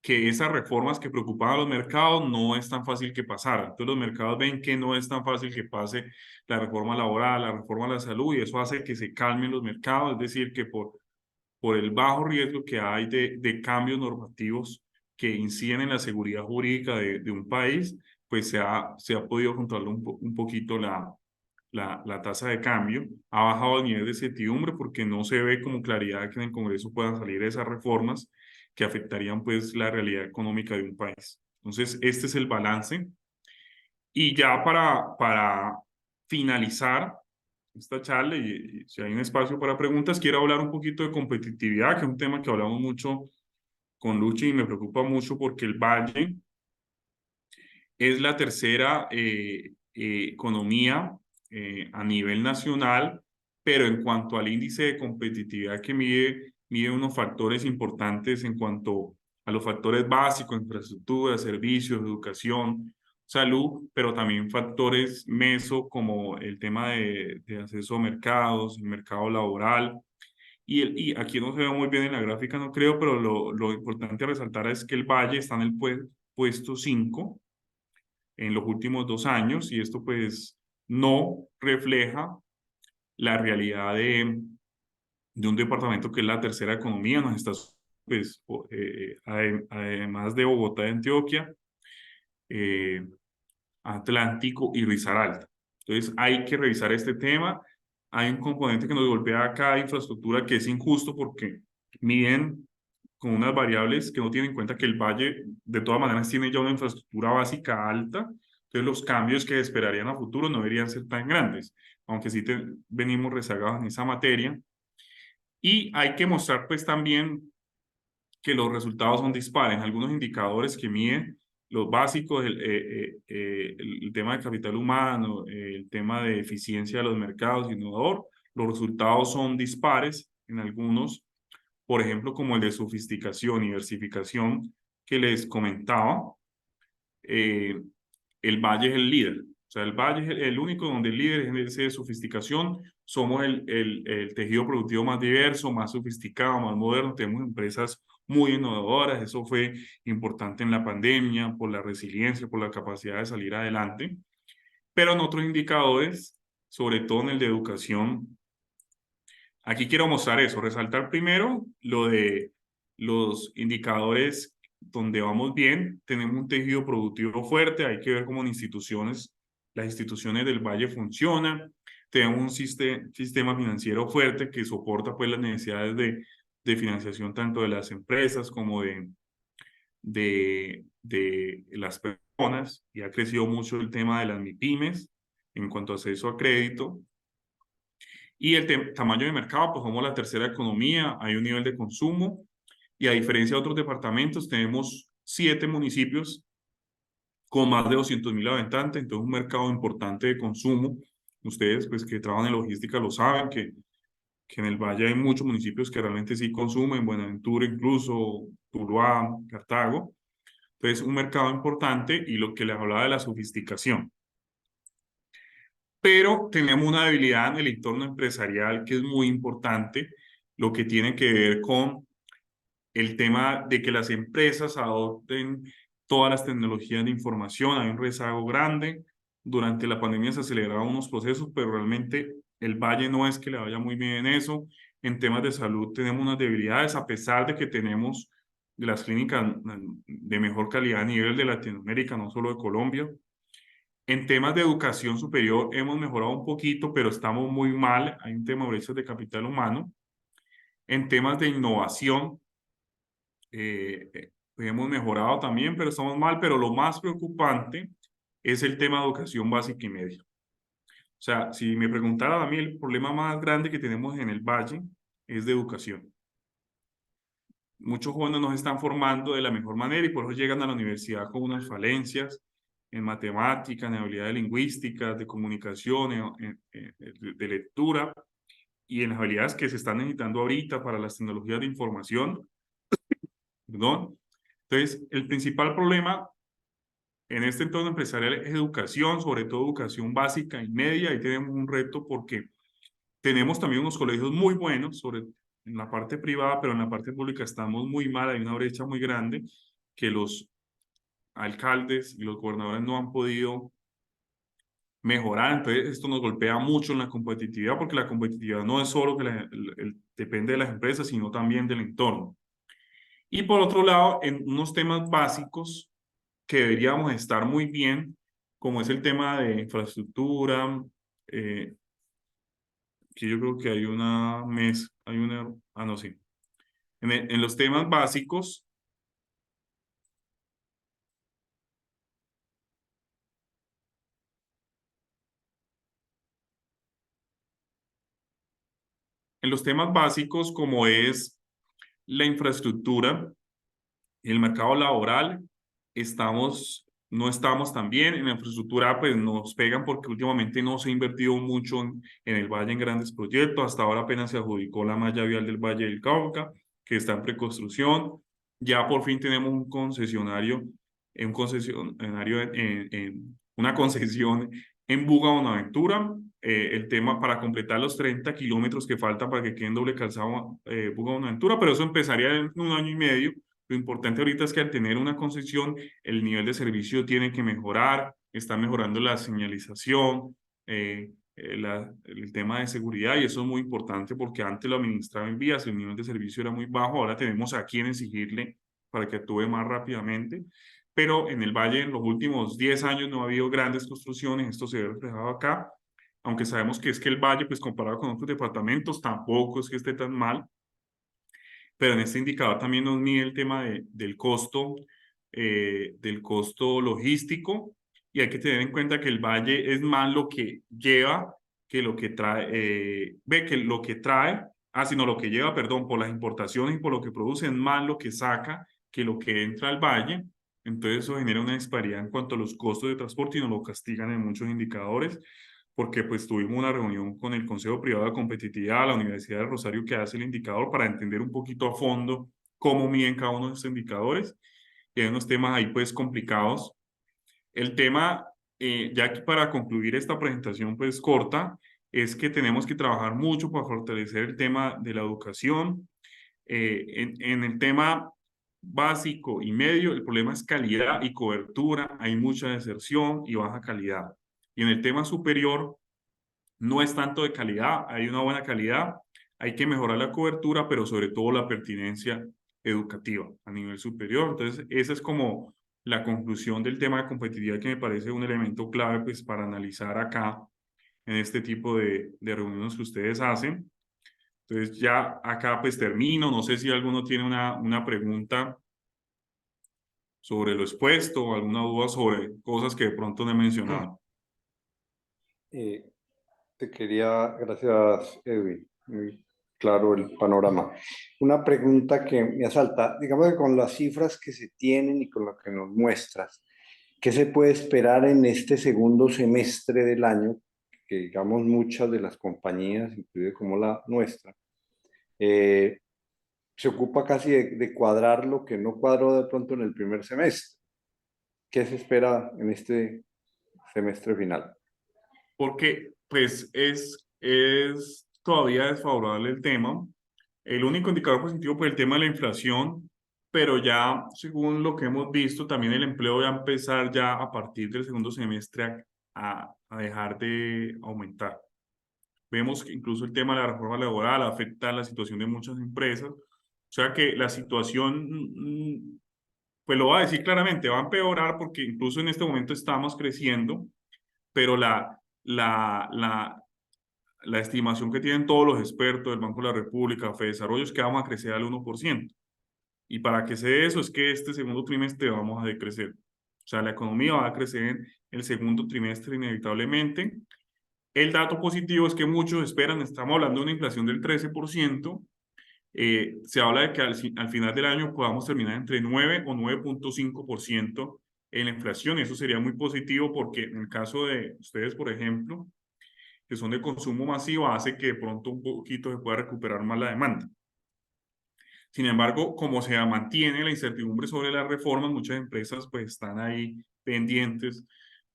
que esas reformas que preocupaban a los mercados no es tan fácil que pasaran. Entonces los mercados ven que no es tan fácil que pase la reforma laboral, la reforma a la salud, y eso hace que se calmen los mercados, es decir, que por el bajo riesgo que hay de cambios normativos que inciden en la seguridad jurídica de un país, pues se ha podido controlar un poquito la tasa de cambio. Ha bajado el nivel de certidumbre porque no se ve como claridad que en el Congreso puedan salir esas reformas que afectarían pues la realidad económica de un país. Entonces, este es el balance. Y ya para finalizar esta charla, y si hay un espacio para preguntas, quiero hablar un poquito de competitividad, que es un tema que hablamos mucho con Luchi y me preocupa mucho, porque el Valle es la tercera economía a nivel nacional, pero en cuanto al índice de competitividad que mide unos factores importantes en cuanto a los factores básicos: infraestructura, servicios, educación, salud, pero también factores meso como el tema de acceso a mercados, el mercado laboral, Y aquí no se ve muy bien en la gráfica, no creo, pero lo importante a resaltar es que el Valle está en el puesto 5 en los últimos 2 años, y esto pues no refleja la realidad de un departamento que es la tercera economía, nos está, pues, además de Bogotá y Antioquia, eh, Atlántico y Risaralda. Entonces hay que revisar este tema. Hay un componente que nos golpea a cada infraestructura que es injusto porque miden con unas variables que no tienen en cuenta que el valle de todas maneras tiene ya una infraestructura básica alta. Entonces los cambios que esperarían a futuro no deberían ser tan grandes, aunque sí venimos rezagados en esa materia. Y hay que mostrar pues también que los resultados son dispares. Algunos indicadores que miden los básicos, el tema de capital humano, el tema de eficiencia de los mercados, innovador, los resultados son dispares en algunos, por ejemplo, como el de sofisticación y diversificación que les comentaba. El Valle es el líder. O sea, el Valle es el único donde el líder es en ese de sofisticación. Somos el tejido productivo más diverso, más sofisticado, más moderno. Tenemos empresas muy innovadoras. Eso fue importante en la pandemia, por la resiliencia, por la capacidad de salir adelante. Pero en otros indicadores, sobre todo en el de educación, aquí quiero mostrar eso, resaltar primero lo de los indicadores donde vamos bien, tenemos un tejido productivo fuerte, hay que ver cómo las instituciones del Valle funcionan, tenemos un sistema financiero fuerte que soporta pues las necesidades de financiación tanto de las empresas como de las personas, y ha crecido mucho el tema de las MIPYMES en cuanto a acceso a crédito. Y el tamaño de mercado, pues somos la tercera economía, hay un nivel de consumo, y a diferencia de otros departamentos, tenemos 7 municipios con más de 200.000 habitantes, entonces un mercado importante de consumo. Ustedes, pues que trabajan en logística, lo saben, que en el Valle hay muchos municipios que realmente sí consumen, Buenaventura incluso, Tuluá, Cartago. Entonces, un mercado importante, y lo que les hablaba de la sofisticación. Pero tenemos una debilidad en el entorno empresarial que es muy importante, lo que tiene que ver con el tema de que las empresas adopten todas las tecnologías de información. Hay un rezago grande. Durante la pandemia se aceleraron unos procesos, pero realmente el Valle no es que le vaya muy bien en eso. En temas de salud tenemos unas debilidades, a pesar de que tenemos las clínicas de mejor calidad a nivel de Latinoamérica, no solo de Colombia. En temas de educación superior hemos mejorado un poquito, pero estamos muy mal. Hay un tema de brechas de capital humano. En temas de innovación, hemos mejorado también, pero estamos mal. Pero lo más preocupante es el tema de educación básica y media. O sea, si me preguntara a mí, el problema más grande que tenemos en el Valle es de educación. Muchos jóvenes nos están formando de la mejor manera y por eso llegan a la universidad con unas falencias en matemáticas, en habilidades lingüísticas, de comunicación, de lectura, y en las habilidades que se están necesitando ahorita para las tecnologías de información. Perdón. Entonces, el principal problema en este entorno empresarial es educación, sobre todo educación básica y media. Ahí tenemos un reto porque tenemos también unos colegios muy buenos en la parte privada, pero en la parte pública estamos muy mal. Hay una brecha muy grande que los alcaldes y los gobernadores no han podido mejorar. Entonces, esto nos golpea mucho en la competitividad, porque la competitividad no es solo que depende de las empresas, sino también del entorno. Y por otro lado, en unos temas básicos que deberíamos estar muy bien, como es el tema de infraestructura, que yo creo que hay no, sí. En los temas básicos, como es la infraestructura y el mercado laboral, no estamos tan bien. En la infraestructura, pues nos pegan porque últimamente no se ha invertido mucho en el Valle en grandes proyectos. Hasta ahora apenas se adjudicó la malla vial del Valle del Cauca, que está en preconstrucción. Ya por fin tenemos una concesión En Buga-Buenaventura, el tema para completar los 30 kilómetros que faltan para que queden doble calzado Buga-Buenaventura, pero eso empezaría en 1 año y medio. Lo importante ahorita es que al tener una concesión, el nivel de servicio tiene que mejorar, está mejorando la señalización, el tema de seguridad, y eso es muy importante porque antes lo administraba en vías, el nivel de servicio era muy bajo, ahora tenemos a quien exigirle para que actúe más rápidamente. Pero en el Valle en los últimos 10 años no ha habido grandes construcciones, esto se ve reflejado acá, aunque sabemos que es que el Valle, pues comparado con otros departamentos, tampoco es que esté tan mal, pero en este indicador también nos mide el tema del costo logístico, y hay que tener en cuenta que el Valle es más lo que lleva que lo que trae, que lo que trae, sino lo que lleva, perdón, por las importaciones y por lo que produce es más lo que saca que lo que entra al Valle. Entonces eso genera una disparidad en cuanto a los costos de transporte y nos lo castigan en muchos indicadores, porque pues tuvimos una reunión con el Consejo Privado de Competitividad, la Universidad de Rosario, que hace el indicador para entender un poquito a fondo cómo miden cada uno de estos indicadores. Y hay unos temas ahí pues complicados. El tema, ya aquí para concluir esta presentación pues corta, es que tenemos que trabajar mucho para fortalecer el tema de la educación. En el tema básico y medio, el problema es calidad y cobertura, hay mucha deserción y baja calidad. Y en el tema superior, no es tanto de calidad, hay una buena calidad, hay que mejorar la cobertura, pero sobre todo la pertinencia educativa a nivel superior. Entonces, esa es como la conclusión del tema de competitividad, que me parece un elemento clave pues, para analizar acá en este tipo de reuniones que ustedes hacen. Entonces, ya acá pues termino. No sé si alguno tiene una pregunta sobre lo expuesto o alguna duda sobre cosas que de pronto no he mencionado. Gracias, Edwin, muy claro el panorama. Una pregunta que me asalta, digamos que con las cifras que se tienen y con lo que nos muestras, ¿qué se puede esperar en este segundo semestre del año? Que digamos muchas de las compañías, inclusive como la nuestra, eh, se ocupa casi de cuadrar lo que no cuadró de pronto en el primer semestre. ¿Qué se espera en este semestre final? Porque pues es todavía desfavorable el tema. El único indicador positivo pues el tema de la inflación, pero ya según lo que hemos visto, también el empleo va a empezar ya a partir del segundo semestre a dejar de aumentar. Vemos que incluso el tema de la reforma laboral afecta la situación de muchas empresas. O sea que la situación, pues lo va a decir claramente, va a empeorar porque incluso en este momento estamos creciendo, pero la estimación que tienen todos los expertos del Banco de la República, Fedesarrollo, es que vamos a crecer al 1%. Y para que se dé eso es que este segundo trimestre vamos a decrecer. O sea, la economía va a crecer en el segundo trimestre inevitablemente. El dato positivo es que muchos esperan, estamos hablando de una inflación del 13%, se habla de que al final del año podamos terminar entre 9 o 9.5% en la inflación. Eso sería muy positivo porque en el caso de ustedes, por ejemplo, que son de consumo masivo, hace que de pronto un poquito se pueda recuperar más la demanda. Sin embargo, como se mantiene la incertidumbre sobre las reformas, muchas empresas pues están ahí pendientes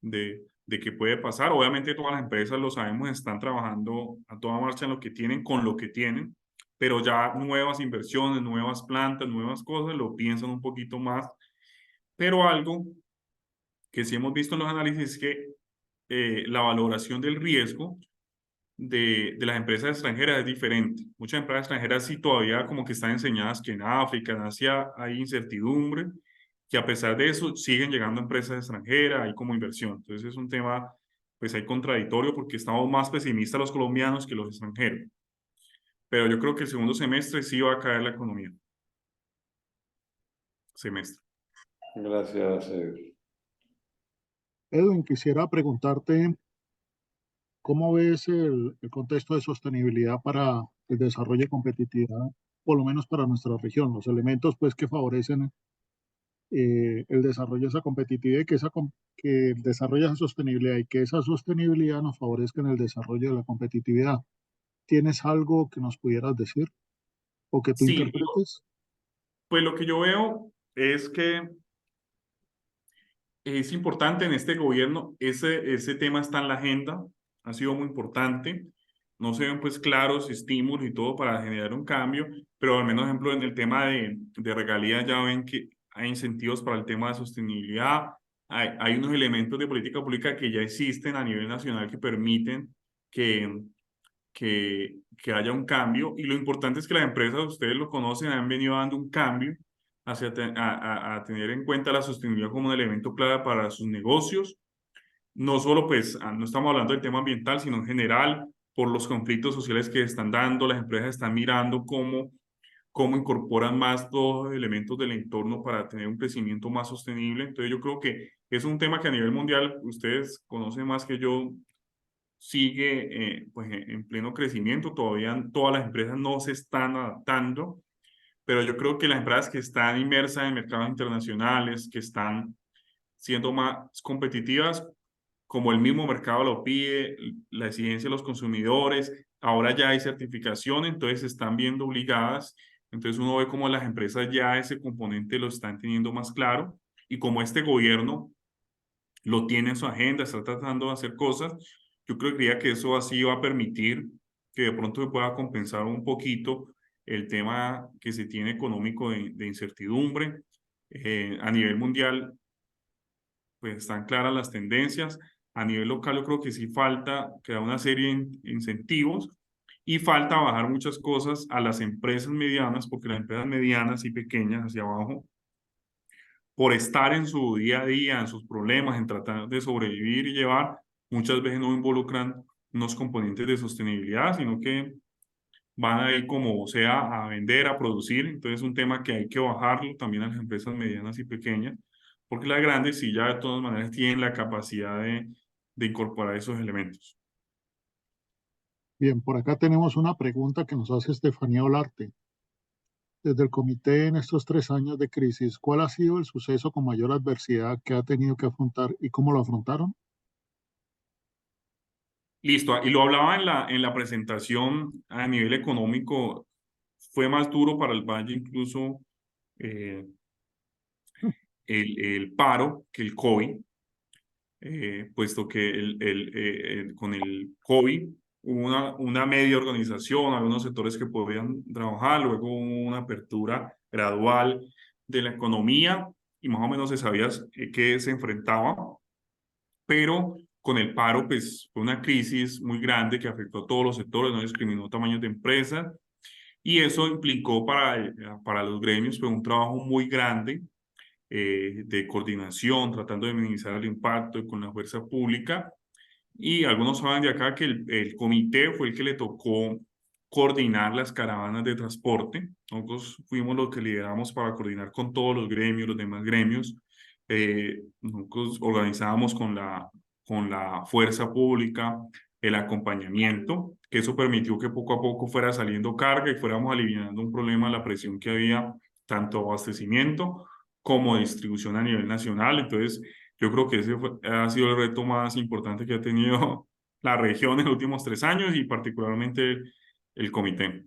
de qué puede pasar. Obviamente todas las empresas, lo sabemos, están trabajando a toda marcha en lo que tienen, con lo que tienen, pero ya nuevas inversiones, nuevas plantas, nuevas cosas, lo piensan un poquito más. Pero algo que sí hemos visto en los análisis es que la valoración del riesgo de las empresas extranjeras es diferente. Muchas empresas extranjeras sí todavía como que están enseñadas que en África, en Asia hay incertidumbre, que a pesar de eso siguen llegando empresas extranjeras, hay como inversión. Entonces es un tema, pues hay contradictorio porque estamos más pesimistas los colombianos que los extranjeros. Pero yo creo que el segundo semestre sí va a caer la economía. Semestre. Gracias. Edwin, quisiera preguntarte cómo ves el contexto de sostenibilidad para el desarrollo y competitividad, por lo menos para nuestra región, los elementos pues que favorecen el desarrollo de esa competitividad y que el desarrollo de esa sostenibilidad y que esa sostenibilidad nos favorezca en el desarrollo de la competitividad. ¿Tienes algo que nos pudieras decir o que tú Sí, interpretes? pues lo que yo veo es que es importante en este gobierno, ese tema está en la agenda, ha sido muy importante. No se ven pues claros estímulos y todo para generar un cambio, pero al menos, ejemplo, en el tema de regalías ya ven que hay incentivos para el tema de sostenibilidad, hay unos elementos de política pública que ya existen a nivel nacional que permiten que, que haya un cambio, y lo importante es que las empresas, ustedes lo conocen, han venido dando un cambio hacia a tener en cuenta la sostenibilidad como un elemento clave para sus negocios. No solo pues, no estamos hablando del tema ambiental, sino en general, por los conflictos sociales que están dando, las empresas están mirando cómo incorporan más todos los elementos del entorno para tener un crecimiento más sostenible. Entonces yo creo que es un tema que a nivel mundial, ustedes conocen más que yo, sigue pues en pleno crecimiento. Todavía todas las empresas no se están adaptando, pero yo creo que las empresas que están inmersas en mercados internacionales, que están siendo más competitivas, como el mismo mercado lo pide, la exigencia de los consumidores, ahora ya hay certificación, entonces se están viendo obligadas. Entonces uno ve cómo las empresas ya ese componente lo están teniendo más claro, y como este gobierno lo tiene en su agenda, está tratando de hacer cosas, yo creería que eso así va a permitir que de pronto se pueda compensar un poquito el tema que se tiene económico de incertidumbre. A nivel mundial, pues están claras las tendencias. A nivel local, yo creo que sí falta crear una serie de incentivos, y falta bajar muchas cosas a las empresas medianas, porque las empresas medianas y pequeñas hacia abajo, por estar en su día a día, en sus problemas, en tratar de sobrevivir y llevar, muchas veces no involucran unos componentes de sostenibilidad, sino que van a ir como sea a vender, a producir. Entonces es un tema que hay que bajarlo también a las empresas medianas y pequeñas, porque las grandes sí ya de todas maneras tienen la capacidad de incorporar esos elementos. Bien, por acá tenemos una pregunta que nos hace Estefanía Olarte. Desde el comité en estos 3 años de crisis, ¿cuál ha sido el suceso con mayor adversidad que ha tenido que afrontar y cómo lo afrontaron? Listo, y lo hablaba en la presentación. A nivel económico fue más duro para el Valle incluso eh, el paro que el COVID, puesto que con el COVID hubo una media organización, algunos sectores que podían trabajar, luego hubo una apertura gradual de la economía y más o menos se sabía qué se enfrentaba, pero con el paro pues fue una crisis muy grande que afectó a todos los sectores, no discriminó tamaños de empresas, y eso implicó para los gremios pues un trabajo muy grande de coordinación, tratando de minimizar el impacto con la fuerza pública. Y algunos saben de acá que el comité fue el que le tocó coordinar las caravanas de transporte. Nosotros fuimos los que lideramos para coordinar con todos los gremios, los demás gremios. Nosotros organizábamos con la fuerza pública el acompañamiento, que eso permitió que poco a poco fuera saliendo carga y fuéramos aliviando un problema, la presión que había, tanto abastecimiento como distribución a nivel nacional. Entonces, yo creo que ha sido el reto más importante que ha tenido la región en los últimos 3 años, y particularmente el comité.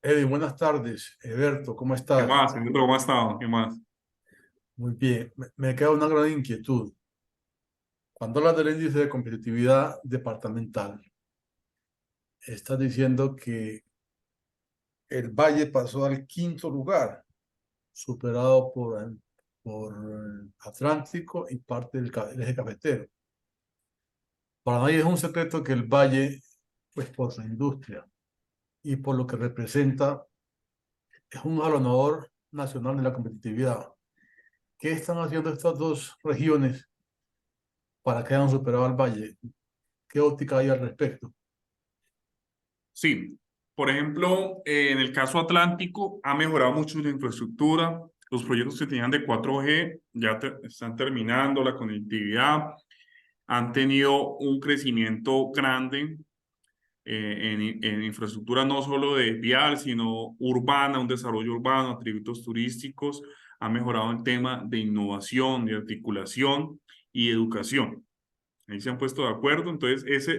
Eddie, buenas tardes. Eberto, ¿cómo ¿Qué estás? más? ¿Cómo ha estado? ¿Qué más? Muy bien. Me queda una gran inquietud. Cuando hablas del índice de competitividad departamental, estás diciendo que el Valle pasó al quinto lugar, superado por Atlántico y parte del eje cafetero. Para nadie es un secreto que el Valle, pues por su industria y por lo que representa, es un jalonador nacional de la competitividad. ¿Qué están haciendo estas dos regiones para que hayan superado al Valle? ¿Qué óptica hay al respecto? Sí, por ejemplo, en el caso Atlántico ha mejorado mucho la infraestructura. Los proyectos que tenían de 4G ya están terminando, la conectividad. Han tenido un crecimiento grande en infraestructura, no solo de vial, sino urbana, un desarrollo urbano, atributos turísticos. Ha mejorado el tema de innovación, de articulación y educación. Ahí se han puesto de acuerdo. Entonces,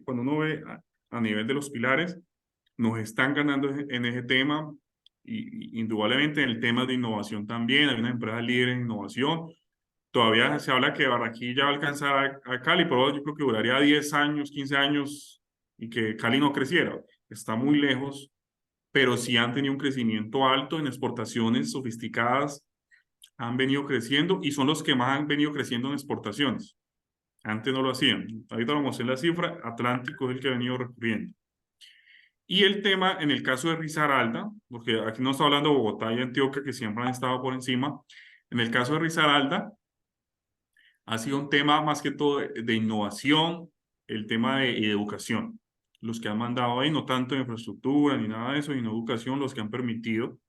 cuando uno ve a nivel de los pilares, nos están ganando en ese tema. y indudablemente en el tema de innovación también, hay unas empresas líderes en innovación. Todavía se habla que Barranquilla va a alcanzar a Cali, pero yo creo que duraría 10 años, 15 años y que Cali no creciera. Está muy lejos, pero sí han tenido un crecimiento alto en exportaciones sofisticadas, han venido creciendo y son los que más han venido creciendo en exportaciones. Antes no lo hacían. Ahorita lo mostré la cifra, Atlántico es el que ha venido recurriendo. Y el tema, en el caso de Risaralda, porque aquí no está hablando de Bogotá y Antioquia, que siempre han estado por encima, en el caso de Risaralda, ha sido un tema más que todo de innovación, el tema de educación. Los que han mandado ahí, no tanto de infraestructura ni nada de eso, sino educación, los que han permitido.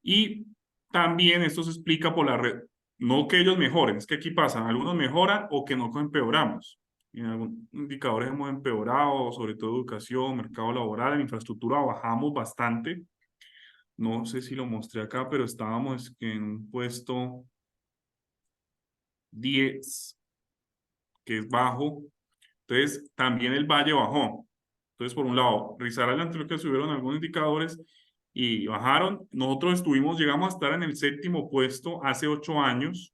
Y también esto se explica por la red, no que ellos mejoren, es que aquí pasan, algunos mejoran o que no empeoramos. En algunos indicadores hemos empeorado, sobre todo educación, mercado laboral, en infraestructura bajamos bastante. No sé si lo mostré acá, pero estábamos en un puesto 10, que es bajo. Entonces, también el Valle bajó. Entonces, por un lado, Risaralda y Antioquia subieron algunos indicadores y bajaron. Nosotros llegamos a estar en el 7º puesto hace 8 años.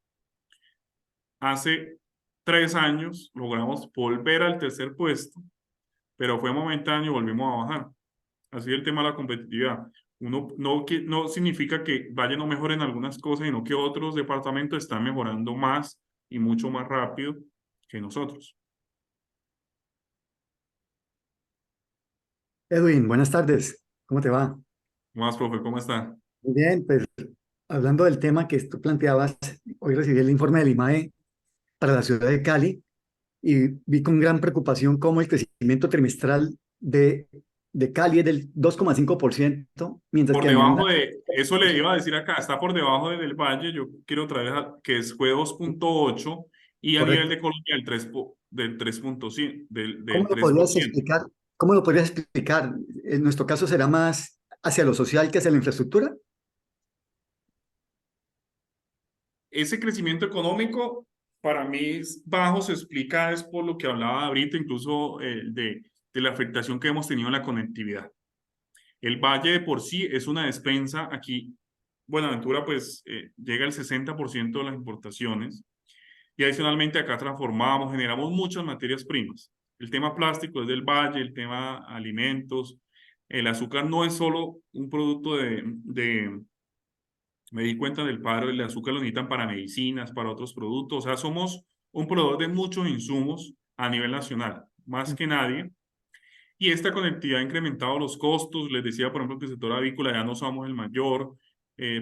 Hace 3 años logramos volver al 3er puesto, pero fue momentáneo y volvimos a bajar. Así es el tema de la competitividad. No significa que Valle no mejore en algunas cosas, sino que otros departamentos están mejorando más y mucho más rápido que nosotros. Edwin, buenas tardes. ¿Cómo te va? Más, profe, ¿cómo está? Muy bien, pues hablando del tema que tú planteabas, hoy recibí el informe del IMAE para la ciudad de Cali y vi con gran preocupación cómo el crecimiento trimestral de Cali es del 2,5%, mientras Por que a nivel debajo nacional, de, eso le iba a decir acá, está por debajo del Valle, yo quiero traer que fue 2,8 y a nivel correcto. de Colombia del 3,5, ¿Cómo del lo podrías 3%. explicar? ¿Cómo lo podrías explicar? En nuestro caso será más hacia lo social que hacia la infraestructura. Ese crecimiento económico para mí es bajo, se explica es por lo que hablaba ahorita, incluso de la afectación que hemos tenido en la conectividad. El Valle de por sí es una despensa. Aquí, Buenaventura, pues llega el 60% de las importaciones y adicionalmente acá transformamos, generamos muchas materias primas. El tema plástico es del Valle, el tema alimentos. El azúcar no es solo un producto me di cuenta del paro, el azúcar lo necesitan para medicinas, para otros productos. O sea, somos un proveedor de muchos insumos a nivel nacional, más que nadie. Y esta conectividad ha incrementado los costos. Les decía, por ejemplo, que el sector avícola ya no somos el mayor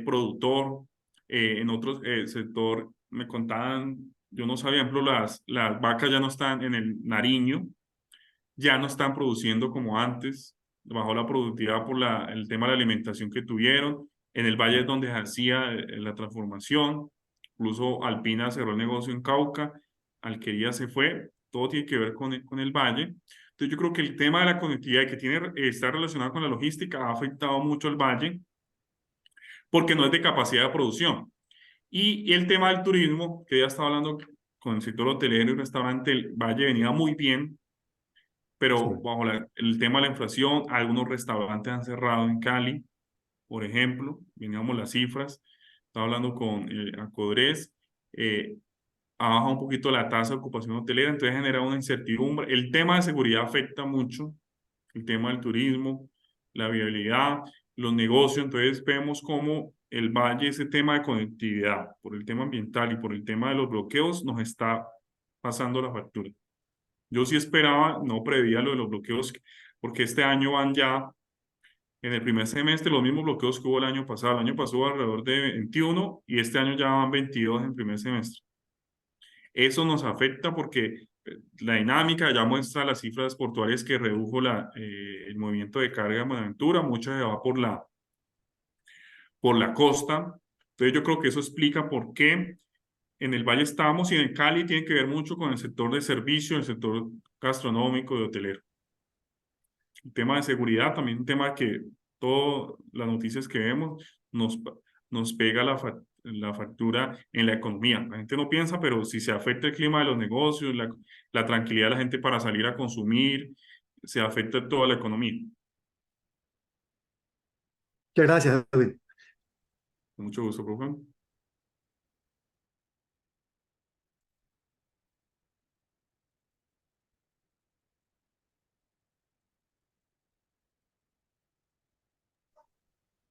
productor. En otro sector me contaban, yo no sabía, por ejemplo, las vacas ya no están en el Nariño, ya no están produciendo como antes, bajó la productividad por el tema de la alimentación que tuvieron. En el valle es donde se hacía la transformación, incluso Alpina cerró el negocio en Cauca, Alquería se fue, todo tiene que ver con el valle. Entonces yo creo que el tema de la conectividad que está relacionado con la logística ha afectado mucho al valle porque no es de capacidad de producción. Y el tema del turismo, que ya estaba hablando con el sector hotelero y restaurante, el valle venía muy bien, pero Sí. bajo el tema de la inflación, algunos restaurantes han cerrado en Cali, por ejemplo, veníamos las cifras, estaba hablando con Acodres, ha bajado un poquito la tasa de ocupación hotelera, entonces genera una incertidumbre. El tema de seguridad afecta mucho, el tema del turismo, la viabilidad, los negocios, entonces vemos cómo el valle, ese tema de conectividad, por el tema ambiental y por el tema de los bloqueos, nos está pasando la factura. Yo sí esperaba, no preveía lo de los bloqueos, porque este año van ya en el primer semestre los mismos bloqueos que hubo el año pasado. El año pasado alrededor de 21 y este año ya van 22 en el primer semestre. Eso nos afecta porque la dinámica ya muestra las cifras portuarias que redujo el movimiento de carga en Buenaventura, mucha se va por la costa. Entonces yo creo que eso explica por qué en el Valle estamos y en Cali tiene que ver mucho con el sector de servicio, el sector gastronómico y hotelero. El tema de seguridad, también un tema que todas las noticias que vemos nos pega la factura en la economía. La gente no piensa, pero si se afecta el clima de los negocios, la tranquilidad de la gente para salir a consumir, se afecta toda la economía. Muchas gracias, Edwin. Con mucho gusto, profe.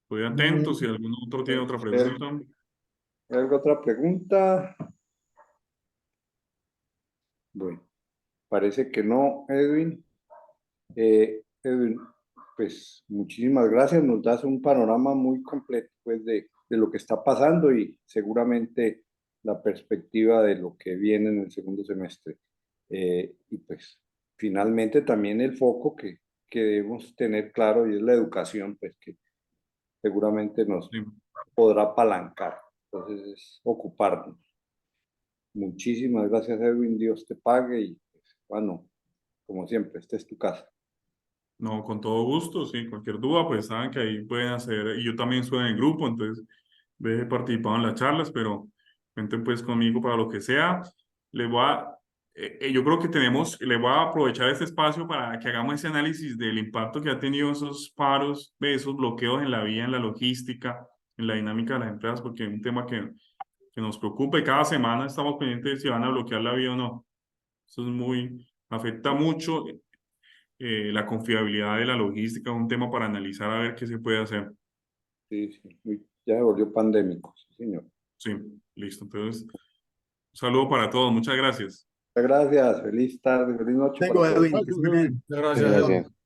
Estoy atento, si algún otro tiene otra pregunta. ¿Hay alguna otra pregunta? Bueno, parece que no, Edwin. Edwin, pues muchísimas gracias. Nos das un panorama muy completo pues, de lo que está pasando y seguramente la perspectiva de lo que viene en el segundo semestre. Y pues finalmente también el foco que debemos tener claro y es la educación, pues que seguramente nos Sí. podrá apalancar. Entonces es ocuparnos. Muchísimas gracias, Edwin. Dios te pague y pues, bueno, como siempre, esta es tu casa. No, con todo gusto, sí, cualquier duda, pues saben que ahí pueden hacer, y yo también estoy en el grupo, entonces he participado en las charlas, pero cuenten pues conmigo para lo que sea. Les voy a, yo creo que le voy a aprovechar este espacio para que hagamos ese análisis del impacto que ha tenido esos paros, esos bloqueos en la vía, en la logística, en la dinámica de las empresas, porque es un tema que nos preocupa y cada semana estamos pendientes de si van a bloquear la vía o no. Eso es afecta mucho la confiabilidad de la logística, es un tema para analizar a ver qué se puede hacer. Sí, sí, ya se volvió pandémico, sí, señor. Sí, listo. Entonces, un saludo para todos. Muchas gracias. Muchas gracias, feliz tarde, feliz noche para Tengo, todos. Edwin, que estés muy bien. Gracias, Gracias. Edwin.